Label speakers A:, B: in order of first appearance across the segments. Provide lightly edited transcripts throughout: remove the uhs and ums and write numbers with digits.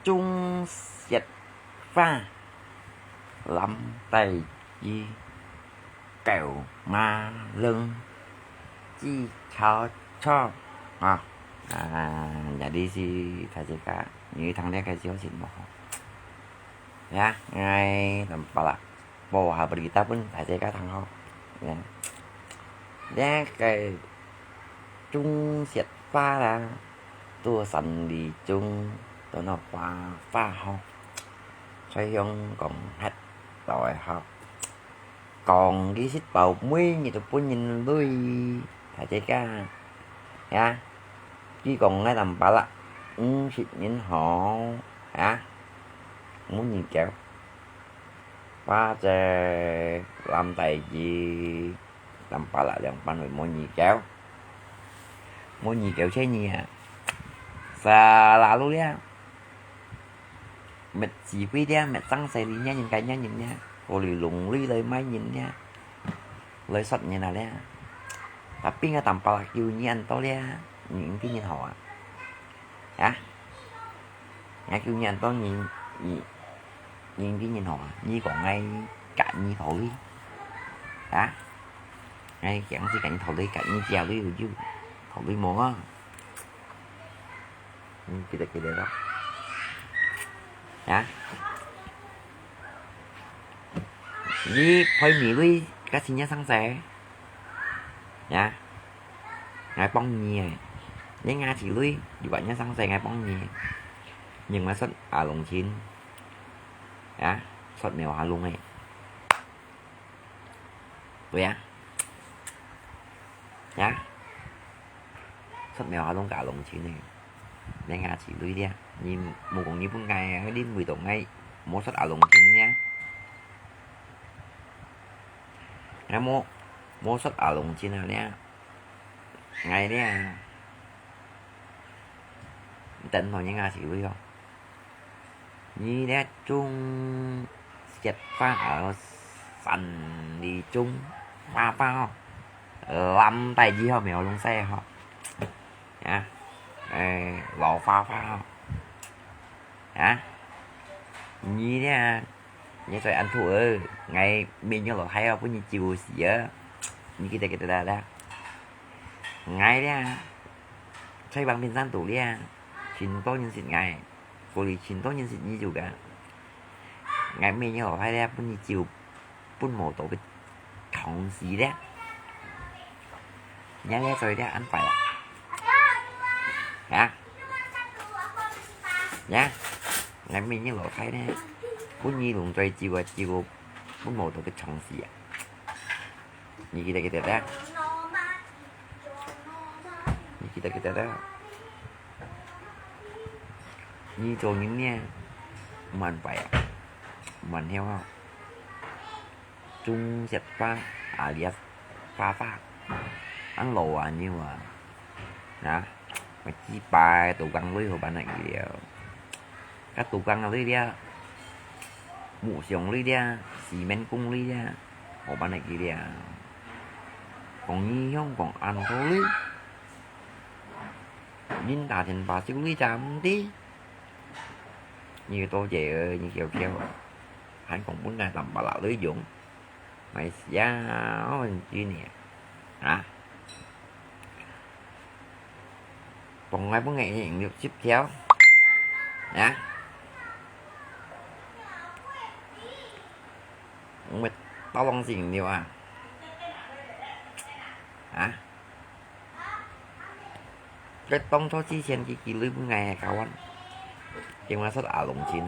A: chung dịch pha lắm tay gì kẹo ma lưng chi cho nhà đi si phải chơi cả như thằng đen cái chiếu xin bỏ ya ngay làm pala bộ hà berita pun phải chơi cả thằng họ ya cái chung dịch pha là tua sẵn đi chung tụi nó pha học xoay không còn hết rồi học còn cái xích bầu muối như tụi tôi nhìn đuôi phải chơi ca nha chỉ còn ngay tầm bả là xịt nhìn họ hả muốn nhìn kẹo ba chè làm tài gì làm bả lại làm ban người mua nhì kẹo chơi nhì à xa là luôn nha mệt chỉ quý nha mệt tăng xe đi nha nhìn cái nha nhìn nha cô lì lùng lý lời máy nhìn nha lời sọt như nào nha tapi nggak tanpa lakinya antol ya những cái nhìn họ hả nhà kêu anh có nhìn cái nhìn họ như còn ngay cạnh như thổi hả ngay chẳng chỉ cạnh thổi cạnh như chèo đi rồi chứ thổi đi muốn á kia đó hả với hơi mì với cá xin nhá sáng sẻ nha ngài bông nhì với nga chỉ lui dù vậy nhá sáng sẻ ngài bông nhì nhưng mà sốt lồng chín á sốt mèo hà luôn này vậy á nhá sốt mèo hà luôn cả lồng chín này nên nga chỉ lui đi nhìn một còn như phương ngày đi 10 tổ ngay mua sốt lồng chín nhá nha mua sốt lồng chín nào nha ngày đấy tỉnh thôi nha nga chỉ lui không như đã chung chật pha ở phần đi chung pha không làm tay gì không mèo luôn xe không nha lò pha không hả như thế như vậy anh thua ngày mình như là hay không có như chiều gì á như kita đã ngày đấy xây bằng bên gian tủ đi cinta nhân sinh ngày Kuli cinta nhân sinh như juga ngày mình như là hay đấy pun như chiều pun một tổ cái thằng gì đấy nhá nghe rồi đấy anh phải hả nhá ngày mình như là hay đấy pun như luôn trời chiều pun một tổ cái thằng gì như kita đó như kita đó như trò những nha mình phải mình theo không chung sạch pha alias pha ăn lồ như mà nè mà chi bài tủ căng lưới của bạn này gì các tủ căng lưới đi mũ xiong lưới đi xì men cung lưới đi của bạn này gì đi còn như không còn ăn thôi lưới nhìn ta thành bà xíu lưới chạm tí như tôi về như kêu anh còn muốn ra làm bà lão lưới dũng mày giá mình chi nè hả còn ai muốn nghe hiện được ship theo nhá mày tao long gì nhiều hả cái tông thôi chi sen chỉ lưới một ngày cao anh nhưng mà sốt lồng chín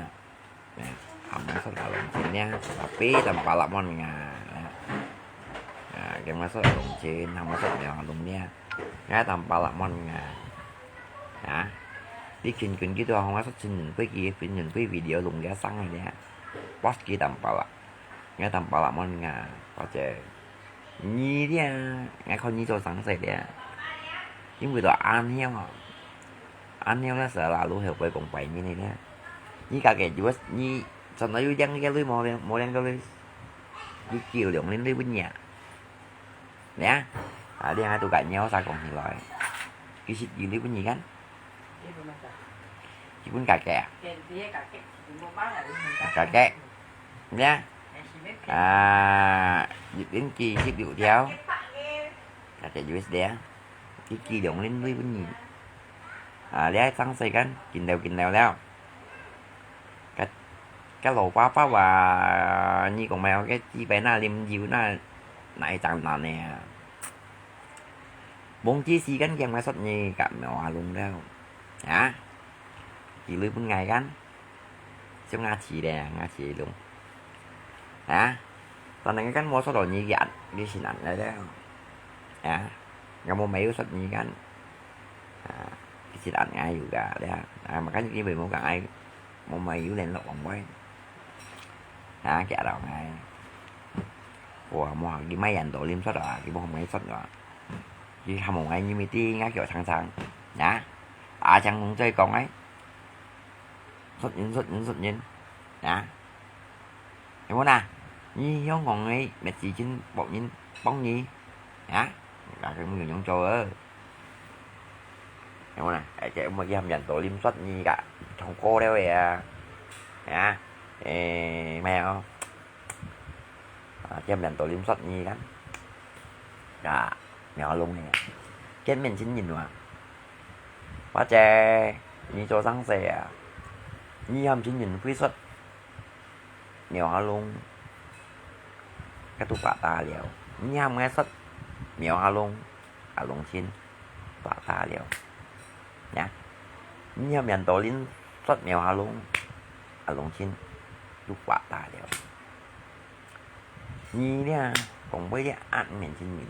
A: sốt lồng chín nha tapi tanpa lemon yang masuk lồng chín không masuk nhỏ lồng nha cái tanpa lemon hả đi kinh gitu không masuk xin nhìn cái video lồng giá xăng này nha post kia tanpa lemon có thể như thế nghe không như tôi sẵn sàng đấy những người đó ăn heo anh heo nó sợ là luôn hiểu về còn vậy như này nè như cả kẻ chúa như sao nó vui dân cái lưới mò đen cái lưới như chiều động lên lưới bên nhà nè đi hai tụi cạnh nhau sao còn thì loại cái xịt gì lưới bên gì gắn chỉ muốn cà kẹ nhá. Dịch đến chi xếp điệu theo cà kẹ USD cái chi động lên với vấn gì để tăng xây kanกินแล้ว cái lỗ phá phá và như con mèo cái chi bé na liêm dịu na này chẳng nào nè 4 chi xí gắnยังไม่สดนี่กับแมวลุงแล้วchỉ lưu bên ngày gắn trong Nga chỉ đè Nga chỉ luôn toàn là cái gắn mua số đồ như vậy đi xin ảnh lại đó Nga mua mấy số như gắn đi xin ảnh ai juga đấy mà cái gì về mua cả ai mua mấy yếu lên lộn quay chả đâu ngay của mua đi mấy ảnh tổ liêm số đó thì mua mấy số đó chỉ không một ngày như mấy tí ngã kiểu sẵn sàng chẳng muốn chơi con ấy xuất nhìn em muốn như giống còn ấy mẹ chị trên bộ nhìn bóng nhi là cái người nhông trâu ơ em muốn chạy mà giam dành tổ liêm xuất như cả thằng cô đeo về mèo giam dành tổ liêm xuất như lắm nhỏ luôn nè chết mình xin nhìn mà quá trẻ như cho sáng xe như hầm xin nhìn quý xuất nhỏ luôn cái tụ ta liệu như hầm nghe xuất nhỏ luôn luôn xin ta liệu nhá như hầm nhận tổ linh xuất nhỏ luôn xin tụ ta liệu như nè còn với cái ăn mình xin nhìn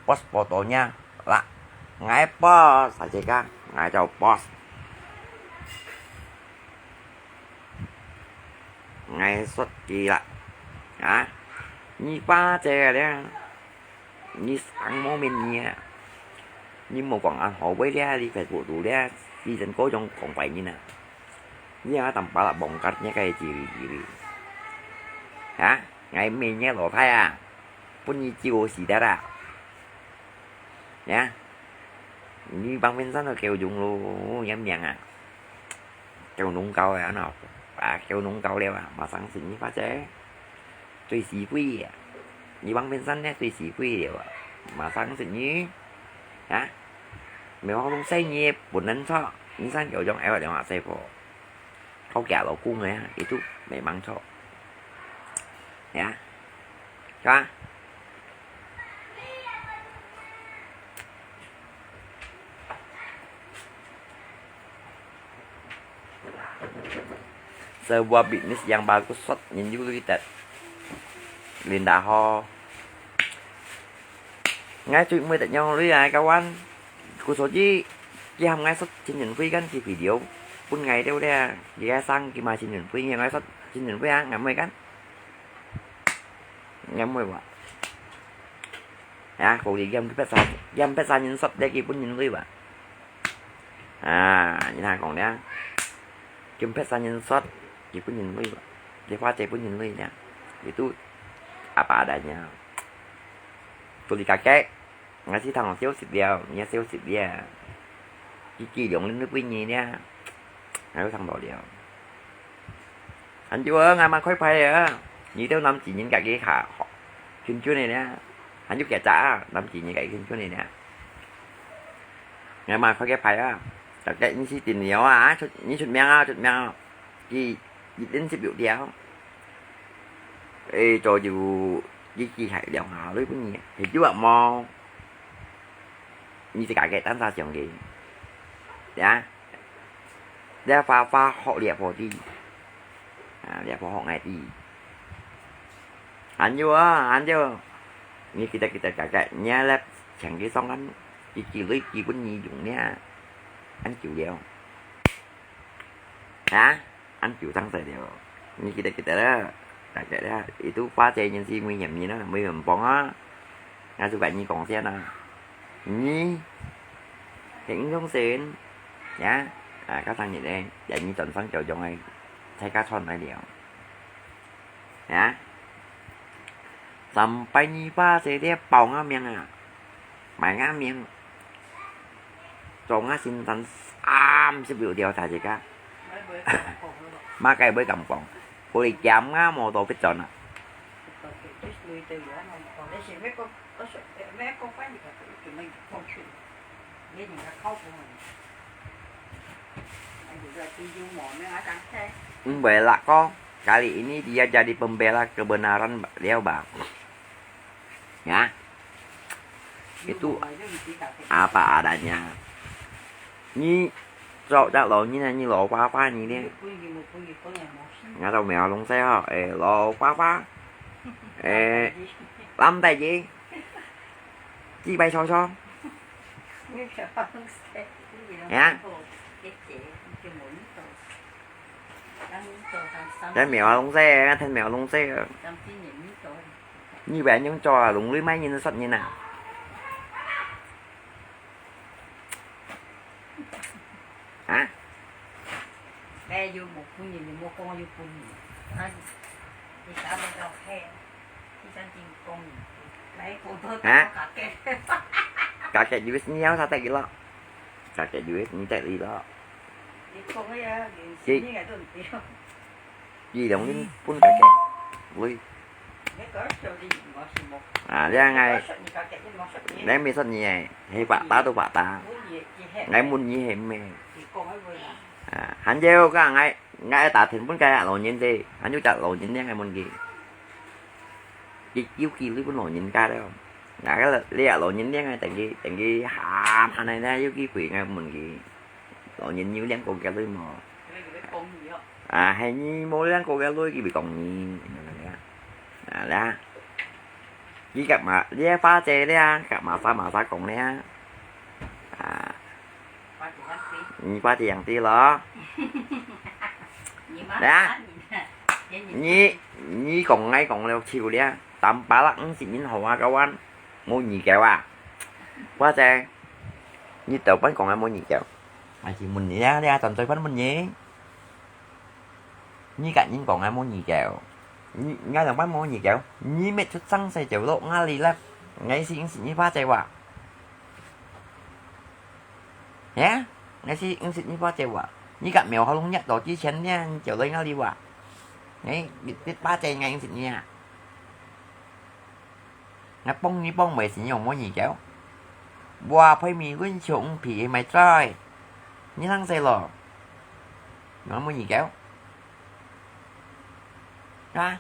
A: boss fotonya là ngài boss saja kan ngài chào boss ngài xuất kỳ lạ như ba chè đấy như sáng món mình nhỉ như một con ăn hộ với ra đi phải của tụ ra đi thành cố trong còn phải như nè như tầm ba là bồng cách nhé cái gì ngày mình nhé lộ thay pun như chiều xì đá nhá như băng bên sắt nó kêu dùng luôn nhắm nhàng kêu nung câu ở nào kêu nung câu đeo mà sáng xịn như phá chế tùy xí quy như băng bên sắt nhé tùy xí quy đều mà sáng xịn như mày không xây nhịp buồn nấn cho những sáng kiểu trong eo để họ xây phổ không kẻ vào cung này itu memang cok cho sebuah bisnis yang bagus shot nhìn juga kita Linda Ho ngay chuyện mới tại nhau với ai kawan của số chi ham ngay shot trên nhìn phi kan thì video pun ngày đâu đây dia sang ki mà trên nhìn phi ngay shot trên nhìn phi ngày mai kan ngày mai vậy cô đi game pesa nhìn shot đây ki pun nhìn phi vậy như thế còn đấy game pesa nhìn shot ki pun nhìn phi vậy dia pha pun nhìn phi nè itu apa adanya tôi đi kakek ngasih thằng siêu xịt đeo nhà siêu xịt đeo chỉ động lên nước vinh gì nha cái thằng đồ đeo anh chú ơi ngày mai khói phai như theo năm chỉ những cái khả chuyên chú này nè anh chú kẻ trả năm chỉ những cái chuyên chú này nè ngày mai khói cái phai cái như si tiền nhiều như chuột mèo gì đến si biểu đeo cho dù chỉ hãy đeo họ đối với nhỉ thì chú bạn mò như tất cả cái tán ra trường gì để pha họ đẹp họ đi đẹp họ ngày đi anh chưa như kita cả cái nhà là chẳng cái xong anh chỉ lấy chỉ có nhiều dụng nha anh chịu đeo anh chịu tăng thời đeo như kita đó cả cái đó itu pha chơi nhân si nguy hiểm như nó là nguy hiểm bóng ngay như vậy như còn xe nào như hiện không xịn các thằng nhìn đây vậy như tuần sáng trời trong này thay cá thon này đều sampai ni pa saya dia pau ngam yang mai ngam yang trộn á xin thành 30 biểu điều thả gì cả má cây bơi cầm còn cô đi chạm á mô tô kích trộn à bela kok kali ini dia jadi pembela kebenaran dia bang ya itu apa adanya như rau đã lộ như này như lộ pha pha như thế ngã đầu mèo lông xe hả lộ pha pha làm tay gì chi bay so so nha cái mèo lông xe thanh mèo lông xe như vậy nhưng cho là lúng lưới máy như nó sạch như nào hả
B: bé vô một con gì mua con vô con thì sao bây giờ khe thì sao chim con lấy con thôi cả kẹt
A: cả kẹt dưới nhau sao tay cái đó cả kẹt dưới như tay đi đó
B: con ấy
A: chị
B: như ngày tuần tiêu
A: gì đồng đến phun cả kẹt vui ra ngay đấy mi sắt nhẹ hay bạ ta ngay muốn như hệ mẹ hắn gieo cái ngay tạ thịnh vẫn cái lộ nhìn đi hắn chú chặt lộ nhìn nhé ngay muốn gì chỉ chiếu kia lấy vẫn lộ nhìn ca đấy không ngã cái là lấy lộ nhìn nhé ngay tại vì hàm anh này ra chiếu kia quyền ngay mình gì lộ nhìn như đen con cái lưới mò hay như mỗi đen con cái lưới kia bị còn gì ra với các mà với pha chè đấy các mà pha còn đấy pha chè hàng tia lo đó như còn ngay còn leo chiều đấy tầm ba lắc xịn nhìn hoa cao anh mua gì kẹo pha chè như tàu bánh còn ai mua gì kẹo mà chị mình nhé ra tầm tôi bánh mình nhé như cả những còn ai mua gì kẹo ngay là bánh mua gì kẹo như mẹ chút xăng xe chịu lộ ngay lì lắm ngay xịn như pha chè nhé ngay xịn như pha chè như cả mèo họ luôn nhắc đồ chi chén nha chịu lên ngay đi ngay biết pha chè ngay xịn nha ngay bông như bông mày xịn nhiều mua gì kẹo qua phải mì quên trụng thì mày trai như thằng xe lò nó mua gì kéo ra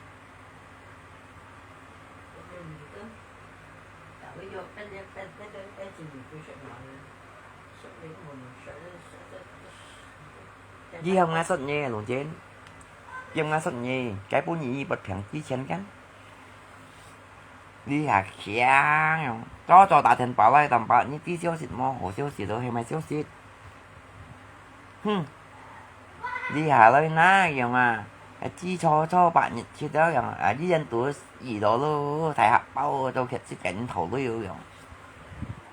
A: Di không ngã sốt nhẹ luôn trên Di không ngã sốt nhẹ cái bố nhị bật phẳng chi chén cắn đi hạt khéo cho tạ thành bảo lại tầm bảo những tí siêu xịt mò hổ siêu xịt đâu hay mày siêu xịt đi hả lên ná kìa mà chi cho bạn nhận chi đó kìa đi dân tuổi gì đó luôn thầy học bao cho thiệt sức cảnh thầu với yêu kìa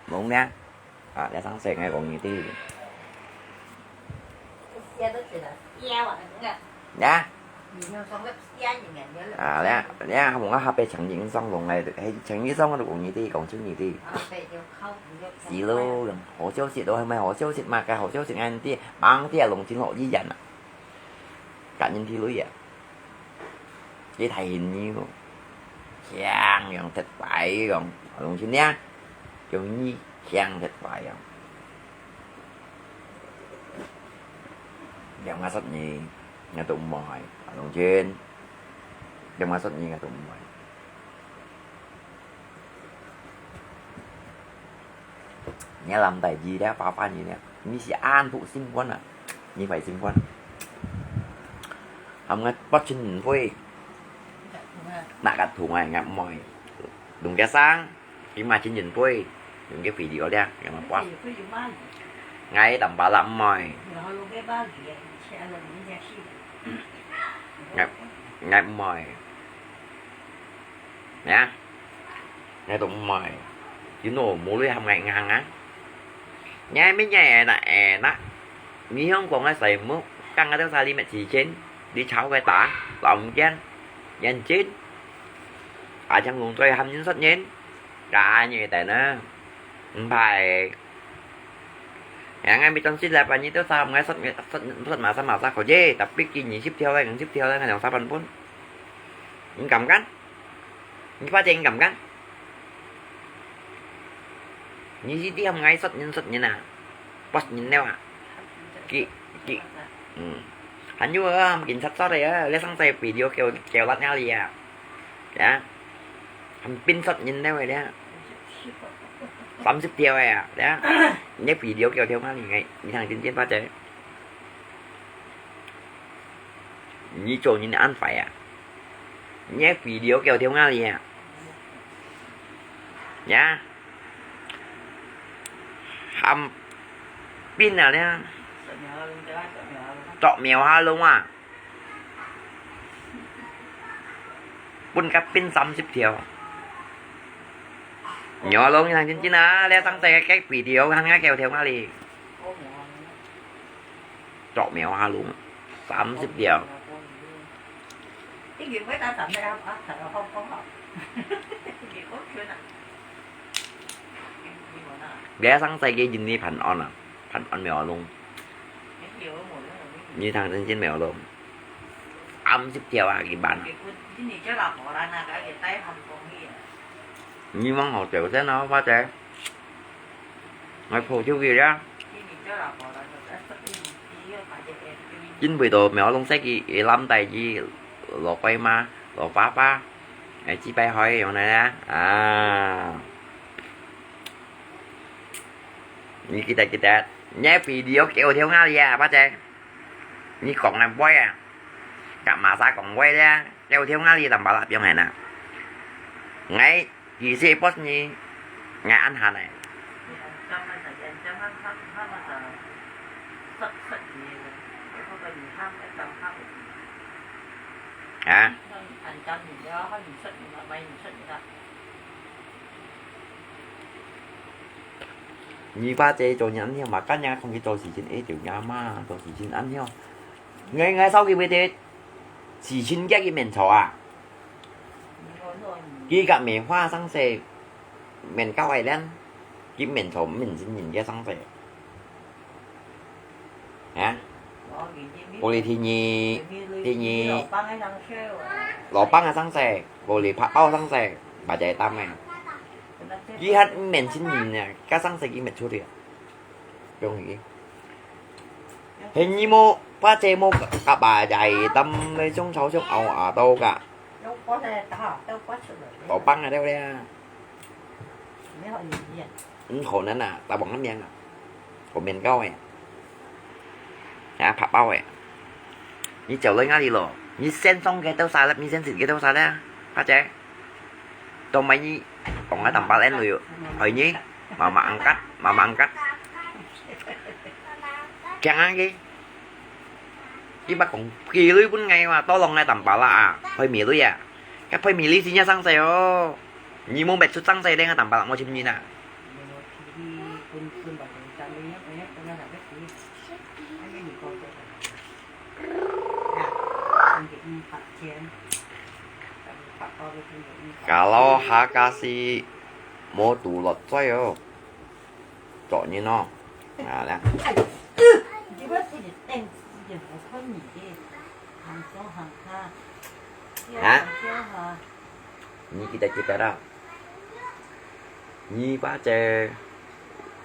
A: đúng nha để sáng sớm ngay còn nhiều tí nha đấy không có HP chẳng những xong lần này hay chẳng những xong nó cũng như tí còn chứ như tí gì luôn hổ siêu xịt đâu hay mày hổ siêu xịt mà cái hổ siêu xịt anh tí bằng tí lồng chính hộ di dần cả nhìn thi lưới vậy với thầy hình như khang còn thịt bậy còn lồng chính nha cho như khang thịt bậy không dòng nga sắt nhì nga tụng mỏi lồng trên dòng nga sắt nhì nga tụng mỏi nhà làm tại gì đó pha gì nè như sẽ an phụ sinh quân à như vậy sinh quân ông nghe bắt chân vui đã gặp thủ ngoài ngậm mỏi đừng cái sáng khi mà chân nhìn vui đừng cái video đen nhưng mà quá ngay tầm ba lắm mỏi ngậm mỏi nhá nghe tụng mỏi chứ nổ muốn lấy 2 ngày ngang á nhai mấy nhẹ này đó nghĩ không còn ai xài múc căng ở theo xa đi mẹ chỉ trên đi cháu cái tả lòng chen dành chết ở trong nguồn tôi hâm những sách nhến cả như thế nữa phải Ngay bị trong xin là bạn như tôi sao ngay xuất mà sao mà sao khỏi dê tập biết gì nhỉ ship theo đây gần ship theo đây ngày nào sao bạn muốn những cầm cắn những phát triển cầm cắn như gì đi không ngay xuất như nào bắt nhìn neo à kì hắn như kín sắt sót đây á lấy sang tay video kêu lát nhau gì à dạ hắn pin xuất nhìn neo rồi đó 30 tiêu à đó nhếp video kêu theo nó ngày như thằng trên ba chế như chỗ như ăn phải à nhếp video kêu theo nó gì à nhá hầm pin nào đấy trọ mèo ha luôn à pun cặp pin 30 tiêu nhỏ luôn như thằng chính á leo tăng tay cái video hắn ngá kèo theo nó liền trọ mèo ha luôn 30 triệu
B: cái gì mấy ta tầm đây không có học
A: ghé tăng tay cái gì đi phần on à phần on mèo luôn như thằng trên mèo luôn 30 triệu à cái bạn như món hồ triệu thế nó quá trời ngoài phù chú kia đó chính vì đồ mèo luôn xét gì lâm tay gì lò quay ma lò phá phá chỉ bay hỏi chỗ này á à như kita nhé video kéo theo ngao ra bác chơi như còn làm quay à cả mà sao còn quay ra kéo theo ngao gì làm bà lạp trong này nè ngay gì xe post như nhà anh Hà này hả như ba chê cho nhắn nhưng mà các nhà không cái cho xì chín ấy tiểu nhà mà cho xì chín ăn theo ngay sau khi bây giờ xì chín cái miền thọ à khi gặp miền hoa sang xe miền cao ấy lên cái miền thọ mình xin nhìn cái sang xe hả bồ lì thì nhì lọ băng ở sang xe bồ lì phát bao sang xe bà chạy tam mày cái hát mình xin nhìn nè cái sang xe cái mình chua thiệt trong gì hình như mô phát chế mô cả bà chạy tâm với trong sáu trong ẩu ở đâu cả bỏ băng ở đâu đây khổ nữa nè tao bỏng lắm nha của miền cao này à phát bao này như chầu lên ngã đi lò như sen xong cái tao xài lắm như sen xịt cái tao xài đó phát chế tao mấy như còn ở tầm ba lén rồi hồi nhí mà ăn cắt chẳng ăn gì chứ bác còn kỳ lưới bốn ngày mà to lòng ngay tầm bảo là à hơi mì lưới à cái hơi mì lý xin nha sang xe ô như muốn bẹt xuất sang xe đen tầm bảo là mua chim như nào kalau Hakashi mau tulot saya chọn như nó à đó hả như kita đó như ba chè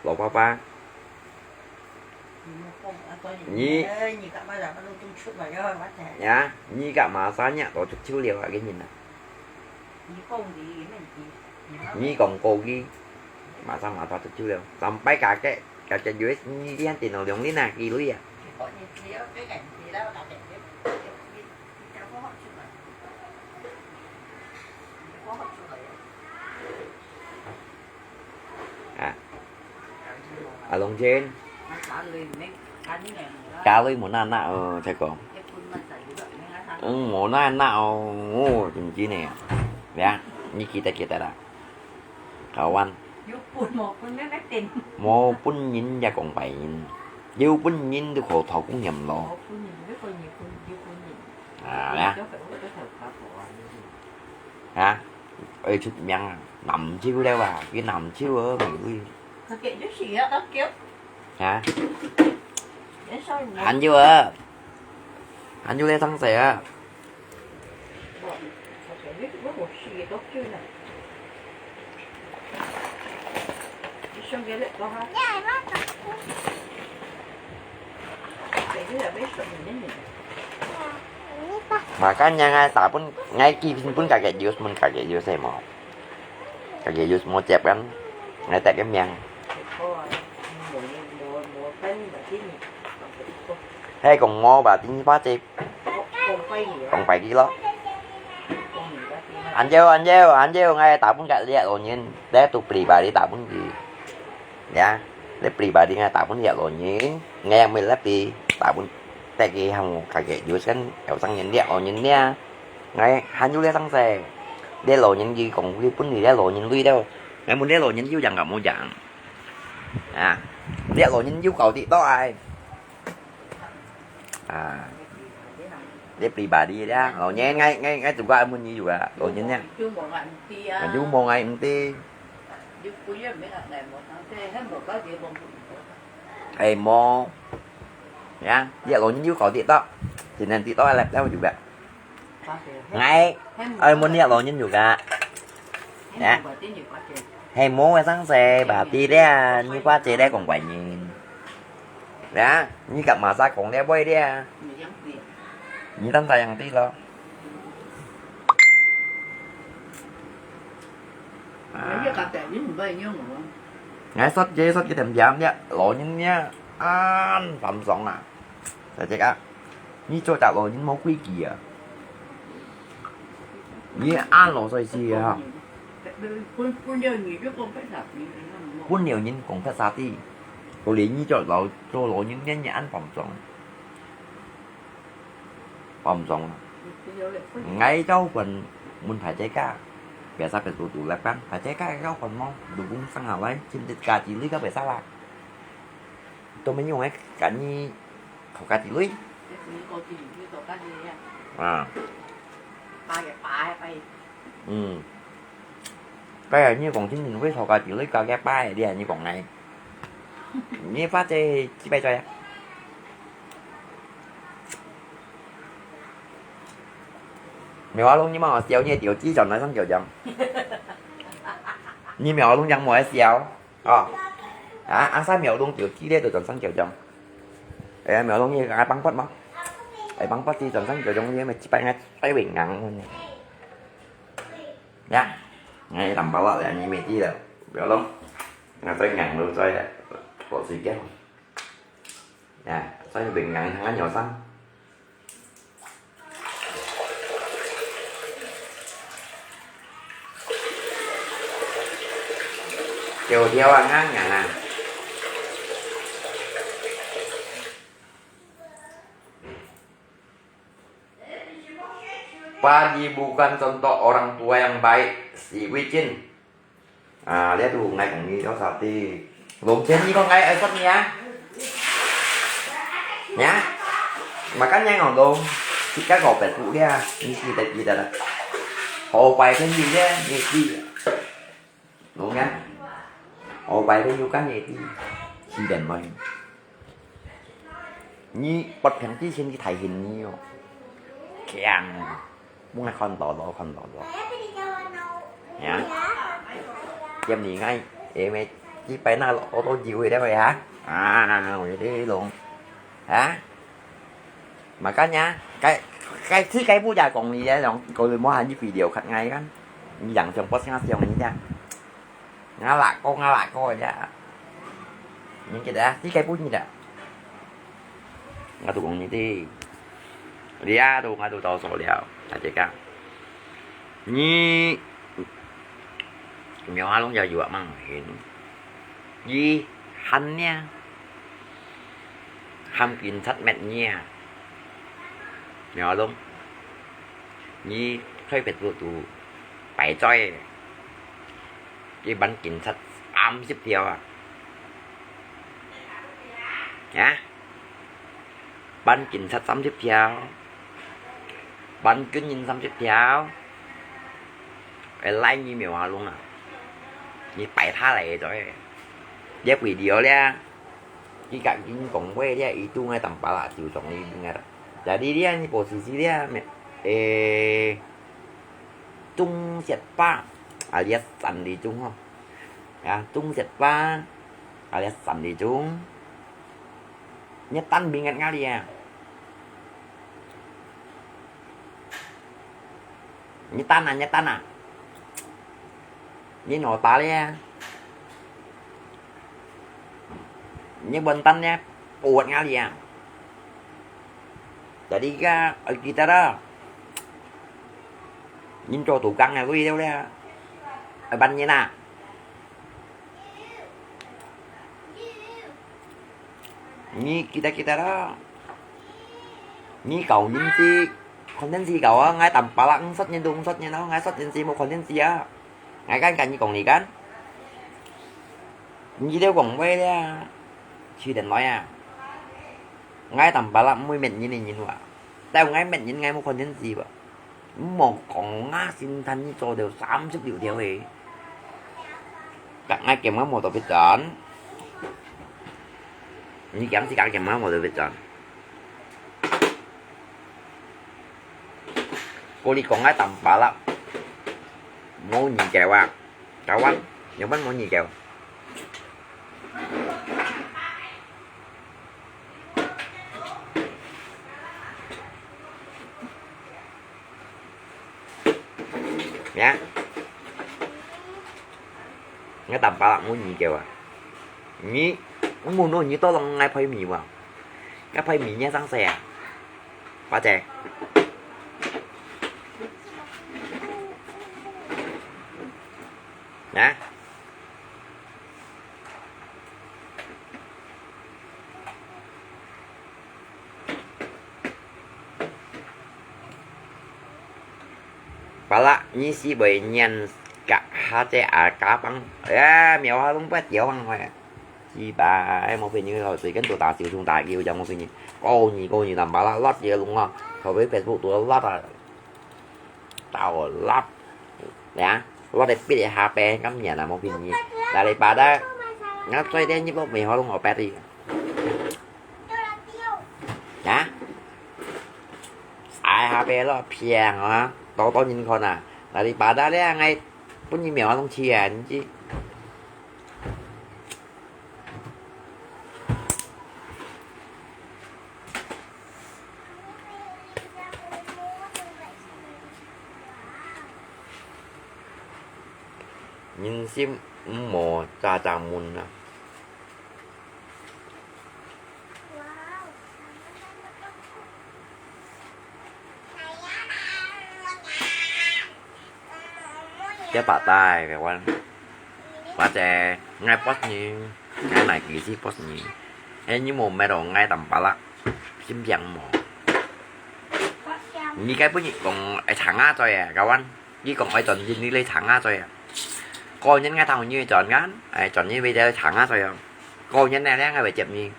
A: lột ba như nhá như cả mà sao nhá tổ chức chiếu liều lại cái nhìn này như còn cô ghi mà sao mà tổ chức chiếu liều sampai cả dưới như đi ăn tiền nào đồng lý nè kỳ lưới à ở lồng trên cá với món ăn nào thầy còn món ăn nào chừng chi nè dạ như kita đã kawan mau pun nhìn ra còn bảy yêu pun nhìn được khổ thọ cũng nhầm lo à nè hả ơi chút nhăn nằm chiêu đâu à cái nằm chiêu ở người hả
B: Để sao mà
A: anh chưa anh vô đây thăng xe
B: bọn họ sẽ biết có một sự gì tốt chứ này. Đi xong cái lại có ha. Để cái là biết sợ mình đến mình.
A: makanya ngay kipin pun kaget jus mun kaget jus saya mau kaget jus mau cep kan ngay tại cái miang hay còn mo bà tin phá chip còn phải kilo anh treo ngay tạo pun kaget dia lo nyin để tu pribadi tạo pun gì ya để pribadi ngay tạo pun dia lo nyin nghe mình lắp đi tạo pun tại cái hàng kaget jus kan ở sang nhìn dia lo nyin nha ngay hắn vô sang xe để lộ những gì còn cái vấn đề để lộ những gì đâu ngay muốn để lộ những dấu dạng gặp một dạng à để lộ những dấu cầu thì đó ai à để pribadi đó lộ nhé ngay từ qua em muốn như vậy lộ những nha chú mong ai cũng ti thầy mò nha để lộ những dấu cầu thì đó thì nên thì đó là đâu juga ngay muốn dia lo nyin juga ya hay muốn sáng xe bà ti đấy như quá chị đấy còn quậy nhìn đó như cặp mà sao còn đeo quay đấy như tấm tay hàng tí lo ngay sót cái thèm giảm nhá lộ nyin nhá ăn phẩm sống à rồi chị ạ như cho tạo lộ nyin máu quý kìa như ăn lộ xoay xì hả quân nhiều nhưng cũng phải sát đi có lý như cho lộ những nhân nhãn phòng sống ngay cháu phần muốn phải trái cá biasa phải tủ lẹp kan phải trái cá cái phần mong đủ cũng sang hào ấy trên thịt cà chỉ lưới các phải sao lạc tôi mới dùng ấy cả như khẩu cà chỉ lưới à cái này như còn chính mình với thầu cà chỉ lấy cà ghép ba này đi như còn này như phát chơi chỉ bay cho em mèo luôn nhưng mà họ xéo như tiểu chí chọn nói xong kiểu chồng như mèo luôn chẳng mọi xéo ăn sao mèo luôn tiểu chí đây tôi chọn sang kiểu chồng mèo luôn như ai bắn phát mà ai bắn phát thì chọn sang kiểu chồng như mà chỉ bay ngay tay bình nặng thôi nha ngay tầm bảo là như mẹ chi là biểu lắm ngay tới ngàn luôn xoay là bộ xì kéo nè xoay bình ngàn thằng nhỏ xanh chiều theo ăn ngang ngàn à Padi bukan contoh orang tua yang baik si Wicin. Lihat tuh ngay cũng như đó sao thì luồng trên như con ngay ở sắp nha nhá mà cá nhân còn luôn thì cá gọt bẹt phụ ra như gì đây hồ bài cái gì đấy như gì luôn nhá hồ bài cái vô cá gì thì khi đèn mây như bật thằng tí xin cái thầy hình như kèng muốn là con tỏ nhá em gì ngay em chỉ phải na ô tô chịu rồi đấy vậy hả vậy đi luôn hả mà cá nhá cái thứ cái bố già còn gì đấy rồi coi mua hàng với video khách ngay kan dặn trong podcast trong này nha ngã lại coi ra những cái đó thứ cái bố như đó ngã tụ còn như thế đi tụ ngã tụ tao sổ đèo tại chị cả như nhỏ luôn giờ dựa mang hiện gì hắn nha ham kín thắt mẹ nha nhỏ luôn như khơi vẹt vừa tụ bảy choi cái bánh kín thắt xếp theo nhá bánh kín thắt xếp theo bánh kín nhìn xếp theo cái like như mèo luôn như bảy tha lại rồi dép video nha jika ini kongwe dia itu ngai tanpa lah siu song ini dengar. Jadi dia ini posisi dia Trung Diệt Ba alias Sandi Trung không? Ya, Trung Diệt Ba alias Sandi Trung. Nyetan bingat kali ya. Nyetan à. Ini nota dia. Ini bentannya kuat kali ya. Jadi kita đó nhìn cho tủ căng này có video đây ở bắn như nào như kita đó như cậu nhìn gì content gì cậu á ngay tầm ba lăng sách nhân đúng sách nhân nó ngay sách nhân gì một content gì á ngay cái cảnh như còn gì cái video còn quay đây chưa định nói à ngay tầm ba lăng mới mình như này nhìn vào tao ngay mình nhìn ngay một content gì vậy một con ngã sinh thanh như cho đều 30 điều theo ấy các ngay kèm có một tờ viết chọn như kèm chỉ cả kèm có một tờ viết chọn cô đi con ngay tầm bả lắm ngô nhì kèo à cao quá những bánh ngô nhì kèo nhá nghe tầm ba bạn muốn gì kìa à nhí muốn nó như tôi là ngay phơi mì vào cái phơi mì nhá sáng xe ba chè nhá Pala như si bởi nhân cả hai trẻ à cá băng mèo hai không biết dẻo băng hoài chi bà em một hình như hồi tùy cái tụi ta chịu xuống tài kêu cho một hình như cô nhỉ làm bà la lót gì luôn không hồi với Facebook tụi lót à tao lót nè lót để biết để HP cắm nhà là một hình như là đây bà đó ngắt xoay đen như bốc mì hoa luôn họ pet đi nhá xài HP nó phiền hả to nhìn con à là đi bà đã đấy ngay cũng như mèo không chia chứ nhìn xem mồ cha mùn à cái bà tai cái quan bà trẻ ngay post như ngay này kỳ sĩ post như em như một mẹ đồ ngay tầm bà lắc xiêm dặn mồ như cái bữa còn ai thẳng á rồi à các anh như còn ai chọn gì đi lấy thẳng á rồi à coi nhân ngay thằng như chọn ngán ai chọn như bây giờ thẳng á rồi à coi nhân này ngay phải chậm như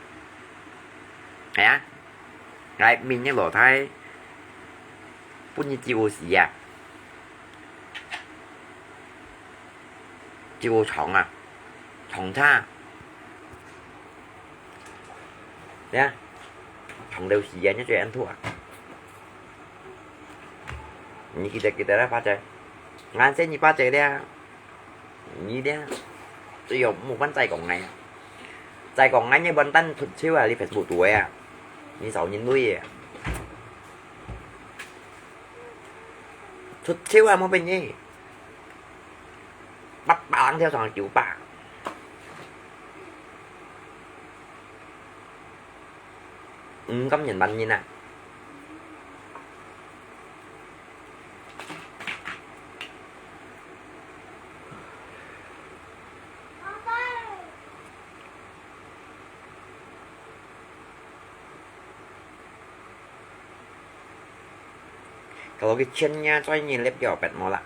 A: hả ngay mình như lỗ thay bữa như chiều gì à chiều chọn à chọn tha nhá chọn đều gì nhá cho anh thua như kita đã phát chơi ngàn sẽ như phát chơi đây như đấy tôi dùng một bánh tay còn này tay còn ngay như bên tan thụt xíu à đi Facebook tuổi à như sầu nhìn nuôi à thụt xíu à một bên gì bắt bạn theo thằng chịu bà cấm nhìn bạn như nè kalau kitchennya coy nyelip di opet mola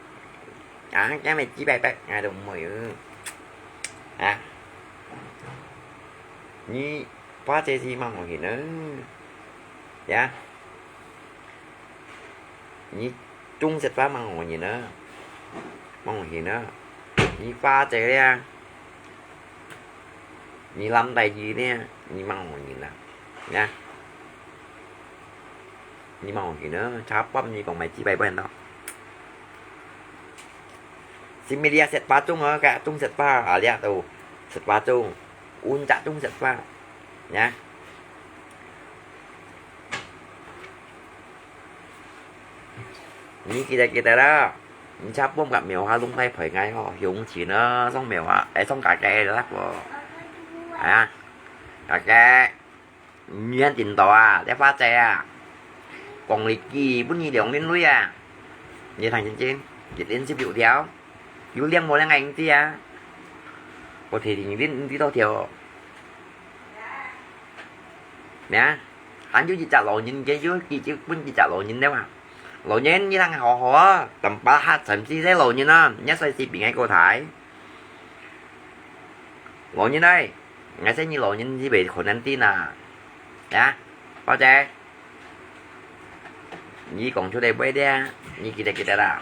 A: cái mày chỉ bẹp ngay đồng mày à như quá chơi gì mà ngồi nữa dạ như trung sệt phá mà ngồi gì nữa mà ngồi gì nữa như pha chơi ra nhị lâm tay gì nè nhị mong nhìn nè nha nhị mong gì nữa chắp bấm nhị còn mày chỉ bay bên đó xin media set ba chung ở cả chung set ba ở đây tù set ba chung un chặt chung set ba nha nhị kia đó chắp bấm gặp mèo hoa lung tay phải ngay họ dùng chỉ nó xong mèo á xong cả cây đó của à cả cây nhiên trình tòa để phát xe còn lịch gì bún gì đều lên núi à như thằng trên trên dịch đến xếp dụ theo dụ liên một là ngày tí à có thể thì đến tí tao theo nè anh chú chỉ trả lộ nhìn cái dưới kia chứ bún chỉ trả lộ nhìn đấy mà lộ nhìn như thằng họ tầm 3 hạt thậm chí thấy lộ nhìn nó nhớ xoay xịp bị ngay cô thải lộ nhìn đây ngay sẽ như lộ nhìn gì bị khổ năng tin à đã bao che như còn chỗ đây bây đây như kia là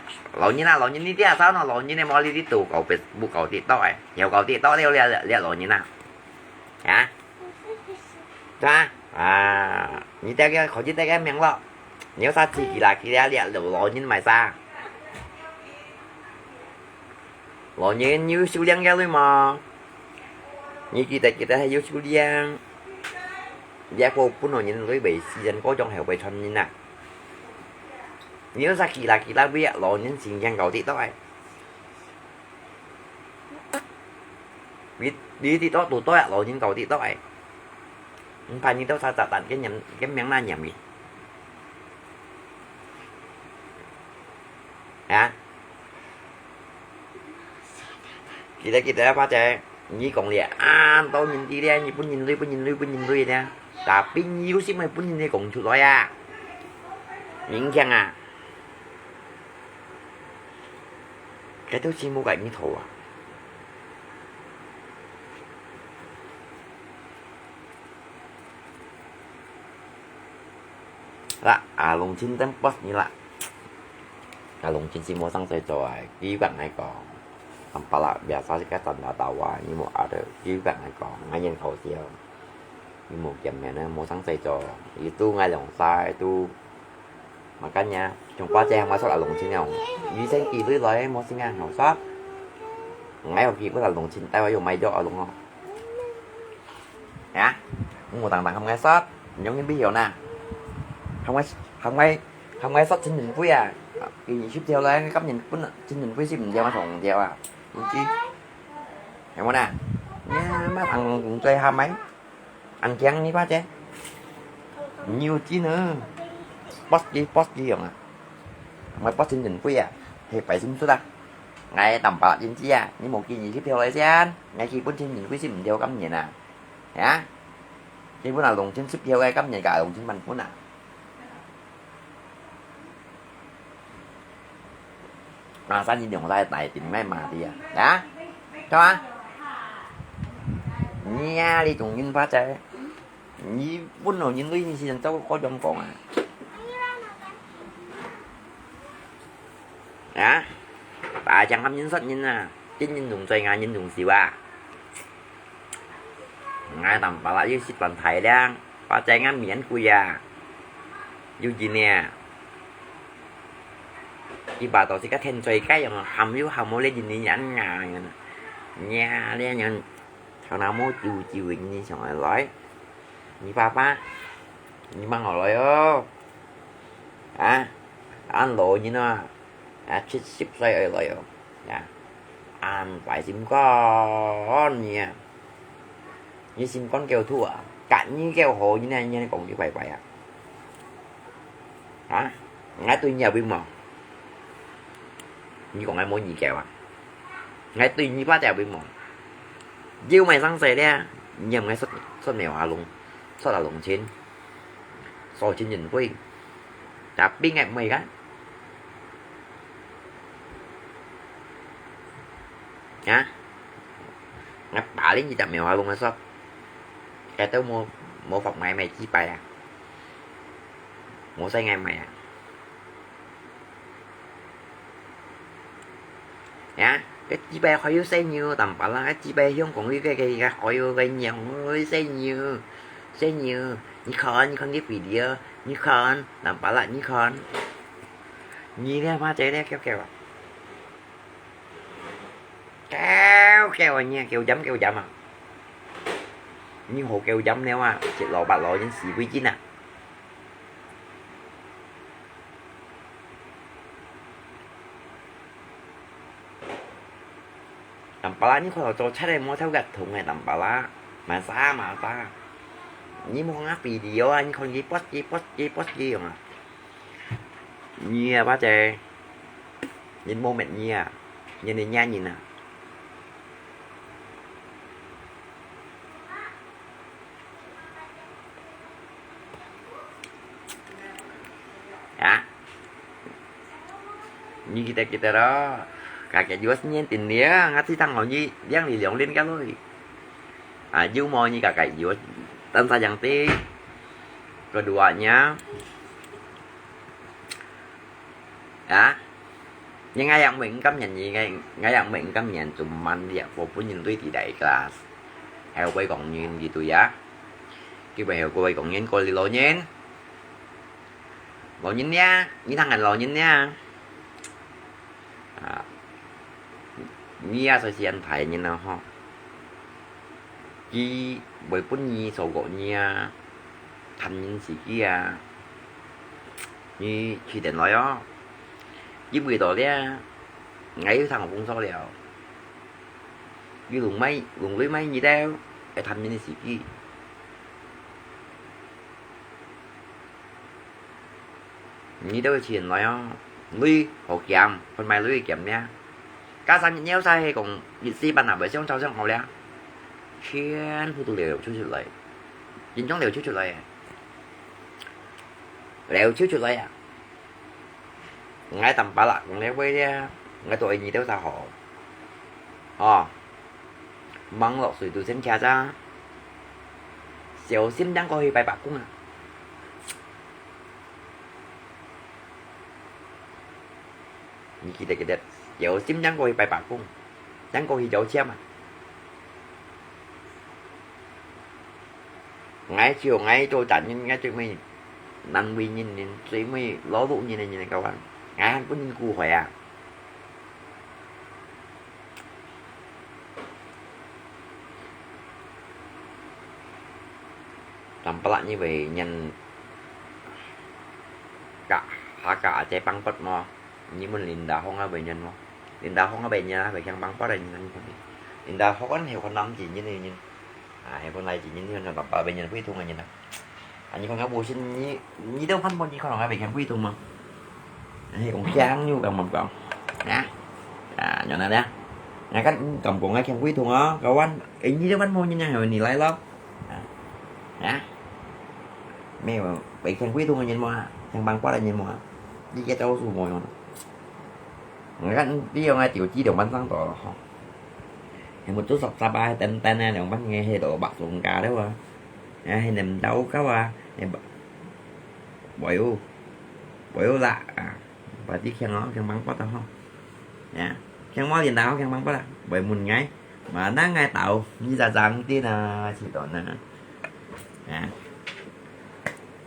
A: lộ nhìn đi tiếp sao nó lộ nhìn này mọi đi tù cầu bị bu cầu thì to nhiều cầu thì to đeo lẹ lộ nhìn nào hả ra à như thế cái khỏi chết cái miệng lo nếu sao chỉ là khi ra lẹ lộ nhìn mày xa lộ nhìn như siêu liên ra luôn mà như kita hay vô siêu liên giá cô cũng nói nhìn với bị dân có trong hẻo bị thân như nè nếu ra kỳ là biết lộ những chuyện gian cầu thì tốt biết đi thì tốt tụi tôi lộ những cầu thì tốt không phải như tôi sao tận cái miếng na nhầm gì hả kita apa cek như còn liệt tôi nhìn đi đây như pun nhìn lui nè tapi nhiêu xí mày pun nhìn đi còn chụp rồi à những chăng à cái tôi chỉ mua cái như thổ là lồng chín tấm post như là lồng chín chỉ mua sang chơi rồi ký bạn này còn ampala biasa sih kan tanda tawa ini mau ada juga nggak kok ngajen kau siêu ini mau jamnya mau sang cho itu ngay lòng sai itu makanya trong quá trang masuk là lồng chín nào duy sinh kỳ với lấy mau sinh ngang hậu sót ngay hôm kia có là lồng chín tay vào mày cho luôn không hả một tầng không nghe sót giống như ví dụ nè không nghe sót xin nhìn quý à kỳ gì ship theo lấy cấp nhìn quý xin nhìn quý ship mình theo mà thằng theo à chi hiểu không nè nha mấy thằng cũng chơi ham mấy anh chán ní quá chứ nhiều chi nữa post gì rồi mà mấy post xin nhìn quý à thì phải xin số ta ngày tầm bạc xin chi à những một kỳ gì tiếp theo lấy xem ngay khi muốn xin nhìn quý ship mình theo cắm nhìn nè hả khi bữa nào lùng xin ship theo cái cắm nhìn cả lùng xin mình bữa nào mà sao nhìn đường lại tại tìm mấy mà thì à đã cho á nha đi cùng nhìn phát chơi như bún rồi nhìn cái gì tao có trong còn à đã bà chẳng hâm nhìn sách nhìn à chính nhìn dùng chơi ngay nhìn dùng xìu à ngay tầm bà lại với xịt bằng thầy đang bà chơi ngắm miễn của già dù gì nè khi bà tôi sẽ có thêm chơi cái mà hầm mua lên gì nhãn nha đây nhận thằng nào mua chiều như xong rồi nói như ba như mang hỏi ơ ăn lộ như nó ship xoay ở lại ăn phải sim con nha như sim con kêu thua cạnh như kêu hồ như này như còn như vậy hả ngay tôi nhờ bên mòn như còn ai mua gì kèo à ngay tuy như bát kèo bị mòn dư mày sang xe đây nhầm ngay xuất mèo hà luôn xuất là lồng trên so trên nhìn quy đạp bi ngày mày cái nhá ngắt bả đến gì đạp mèo hà luôn là sao cái tao mua phòng mày chi bài à mua xây ngày mày à nhá cái chị bé khỏi yêu xây nhiều tầm bà la cái chị bé không còn cái khỏi yêu gây nhiều xây nhiều như con cái video như con tầm bà la như con như thế má chạy đấy kéo nha kêu chấm à như hồ kêu chấm neo à chị lộ bà lộ trên xì quý chín à tầm bà lá như khó cho chắc đây mua theo gạch thùng này tầm bà lá mà xa như mua ngáp video anh không ghi post ghi không à như bác trẻ nhìn mô mệt như à nhìn này nha nhìn à như kita đó kakek juga nyentin dia ngasih tanggal như yang dilihat lên cái thôi du môi như kakek juga tan sayang ti keduanya nhưng ngay yang mình cảm nhận gì ngay yang mình cảm nhận cuman dia walaupun tuy tidak ikhlas heo quay còn nhìn gì tôi giá cái bài heo quay còn nhìn coi lộ nhìn nha như thằng ngành lộ nhìn nha Nia sẽ anh thấy như nào ho chỉ bởi bốn nhi sổ gỗ nia thành những gì kia như chỉ định nói đó với bữa đó đấy ngay thằng cũng sao liệu với luồng lưới mấy gì đâu để thành những gì kia như đâu chỉ nói đó lưới hột giảm phần mai lưới giảm nha cá sang nhau sai hay còn dịch si ban nào bởi xong trong hậu lẽ khiến phụ tu liều chú chuột lại dính chống liều chú chuột lại liều chú chuột lại ngay tầm bả lạc còn leo với ngay tuổi gì đâu sao họ mong lọt sủi từ xem cha ra xéo xiêm đang coi bài bạc cũng à như kita dạo xiêm đang coi bài bạc cũng đang coi dạo xem à ngay chiều ngay tôi chặn ngay chuyện mình năng bi nhìn suy mới ló vụ như này các bạn ngay anh có nhìn cu khỏe à làm lại như vậy nhìn cả chạy băng bật mò như mình liền đào không ở bệnh nhân mà liền đào không ở bệnh nhân về khăn băng bật đây nhìn liền đào không có nhiều con năm gì như này nhìn con này chỉ nhìn là gặp bệnh nhân quý thùng này nhìn nào như con ngáo bùi xin như đâu phân bón như con nào bệnh nhân quý thùng mà thì cũng chán như bằng mầm còn nè nhỏ này nè cách cầm cuộn ngay khen quý thùng đó cậu anh ý như đâu bánh môn như nhau rồi nì lấy lắm mẹ bị khen quý thùng nhìn mà khen băng quá là nhìn mà với cái trâu xù mồi mà anh biết không ai tiểu chi đồng bánh sáng tỏ thì một chút sọc sa ba tên này đồng bánh nghe hay độ bạc xuống cả đấy mà hay nằm đâu các ba bội u lạ và tí khen nó khen băng quá tao không khen món gì nào khen băng quá là bởi mình ngay mà nó ngay tạo như là rằng tí là chỉ tổn nè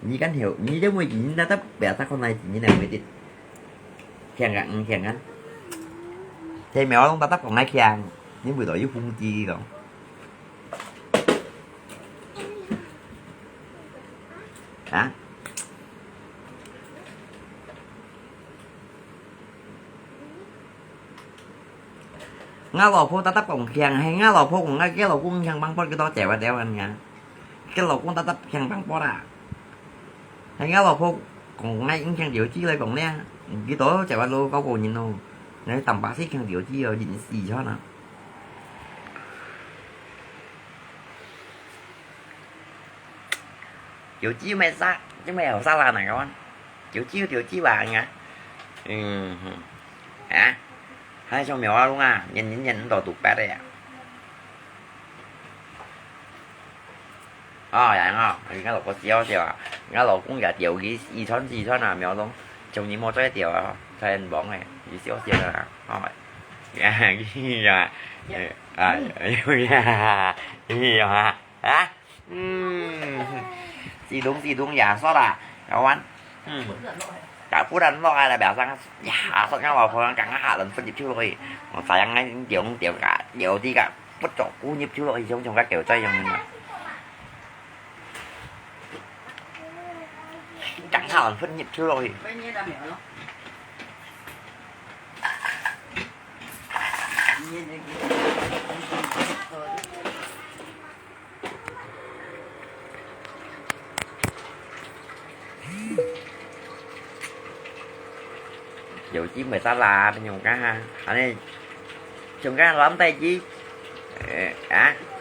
A: như cánh hiệu như giống như chị đã tấp bẻ ta con này chỉ như nào mới đi khen anh thế mèo không ta tấp còn ngay khen những buổi tối với phun chi rồi ngã lò phố ta tấp còn khen hay ngã lò phố còn ngay cái lò cũng khen băng bó cái to chèo đeo anh nha cái lò cũng ta tấp khen băng bó à hay ngã lò phố còn ngay cũng khen điệu chi lại còn nè cái tối chèo anh luôn có cô nhìn luôn này tầm bác sĩ khen điệu chi rồi gì cho nào kiểu chi mày xa chứ mày ở xa là này các anh kiểu chi bà nha hai cho mèo luôn à nhìn tỏ tụt bé đây à vậy ngon cái lộc có chiếu à cái lộc cũng gạt chiều gì thoát nào mèo luôn chồng như một trái chiều thay anh bọn này gì xíu là rồi à gì à à gì à hả gì đúng giả sao là các bạn cả phút ăn lo ai là bảo rằng giả sao nhau vào phòng càng hạ lần phân nhịp chưa rồi mà phải ăn ngay kiểu cả kiểu gì cả bất chọn cú nhịp chưa rồi trong các kiểu chay trong chẳng hạn phân nhịp chưa rồi dụ chỉ mày ta là bên dùng cá ha anh ấy dùng cá lắm tay chi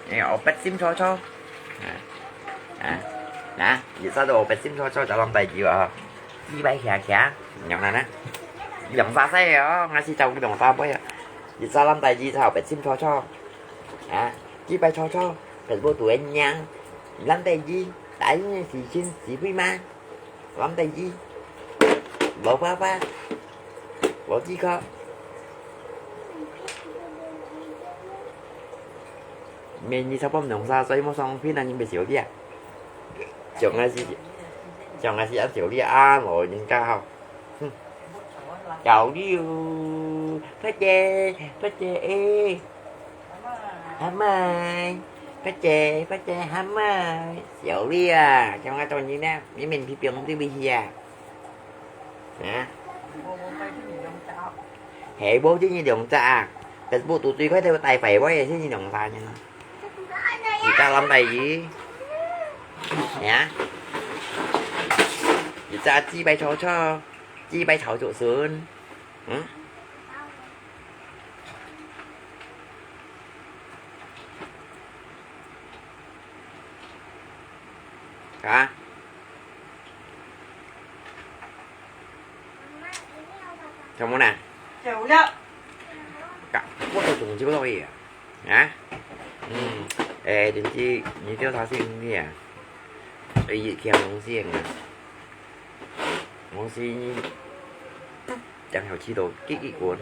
A: này bét sim cho nè vậy sao đồ bét sim cho làm tay chi vậy chi bay khả nhận này nè dòng xa xe đó ngay trong cái đồng xa bây giờ vậy sao làm tay chi sao bét sim cho chi bay cho phải vô tụi anh nha làm tay chi đấy thì xin chỉ với ma làm tay chi bộ ba bộ chi có mình như sao bom đồng xa xoay một xong phía này nhưng bị xỉu đi à chồng ai gì ăn xỉu đi rồi nhưng cao chào đi phát chê ê hám ơi phát chê hám ơi xỉu đi à trong ai toàn như nè với mình thì tiền không tiêu bị gì à nè hệ bố chứ như đồng ta cái bố tụi tôi có theo tay phải quá vậy chứ như đồng ta nha người ta làm tay gì nhá người ta chi bay cho chi bay thảo chỗ sườn cả trong món nè cả quốc tôi dùng chứ có gì hả ê đến chi như tiêu tháo riêng đi à đây gì kèm món riêng à món riêng chẳng hiểu chi đồ kỹ cuốn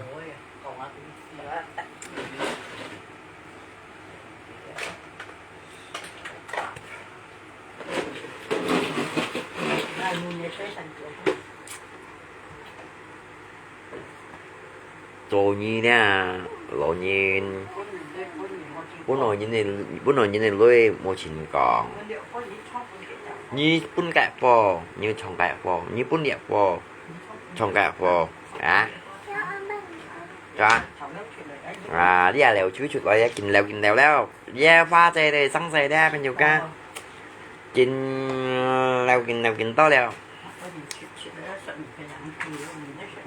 A: rồi như nè lộ nhìn bún nồi như này lôi một chín còn như bún cải phò như chồng cải phò như bún địa phò chồng cải phò đi à lèo chú chuột lại kìm lèo leo pha xe đây xăng xe đây bên nhiều ca kìm lèo to lèo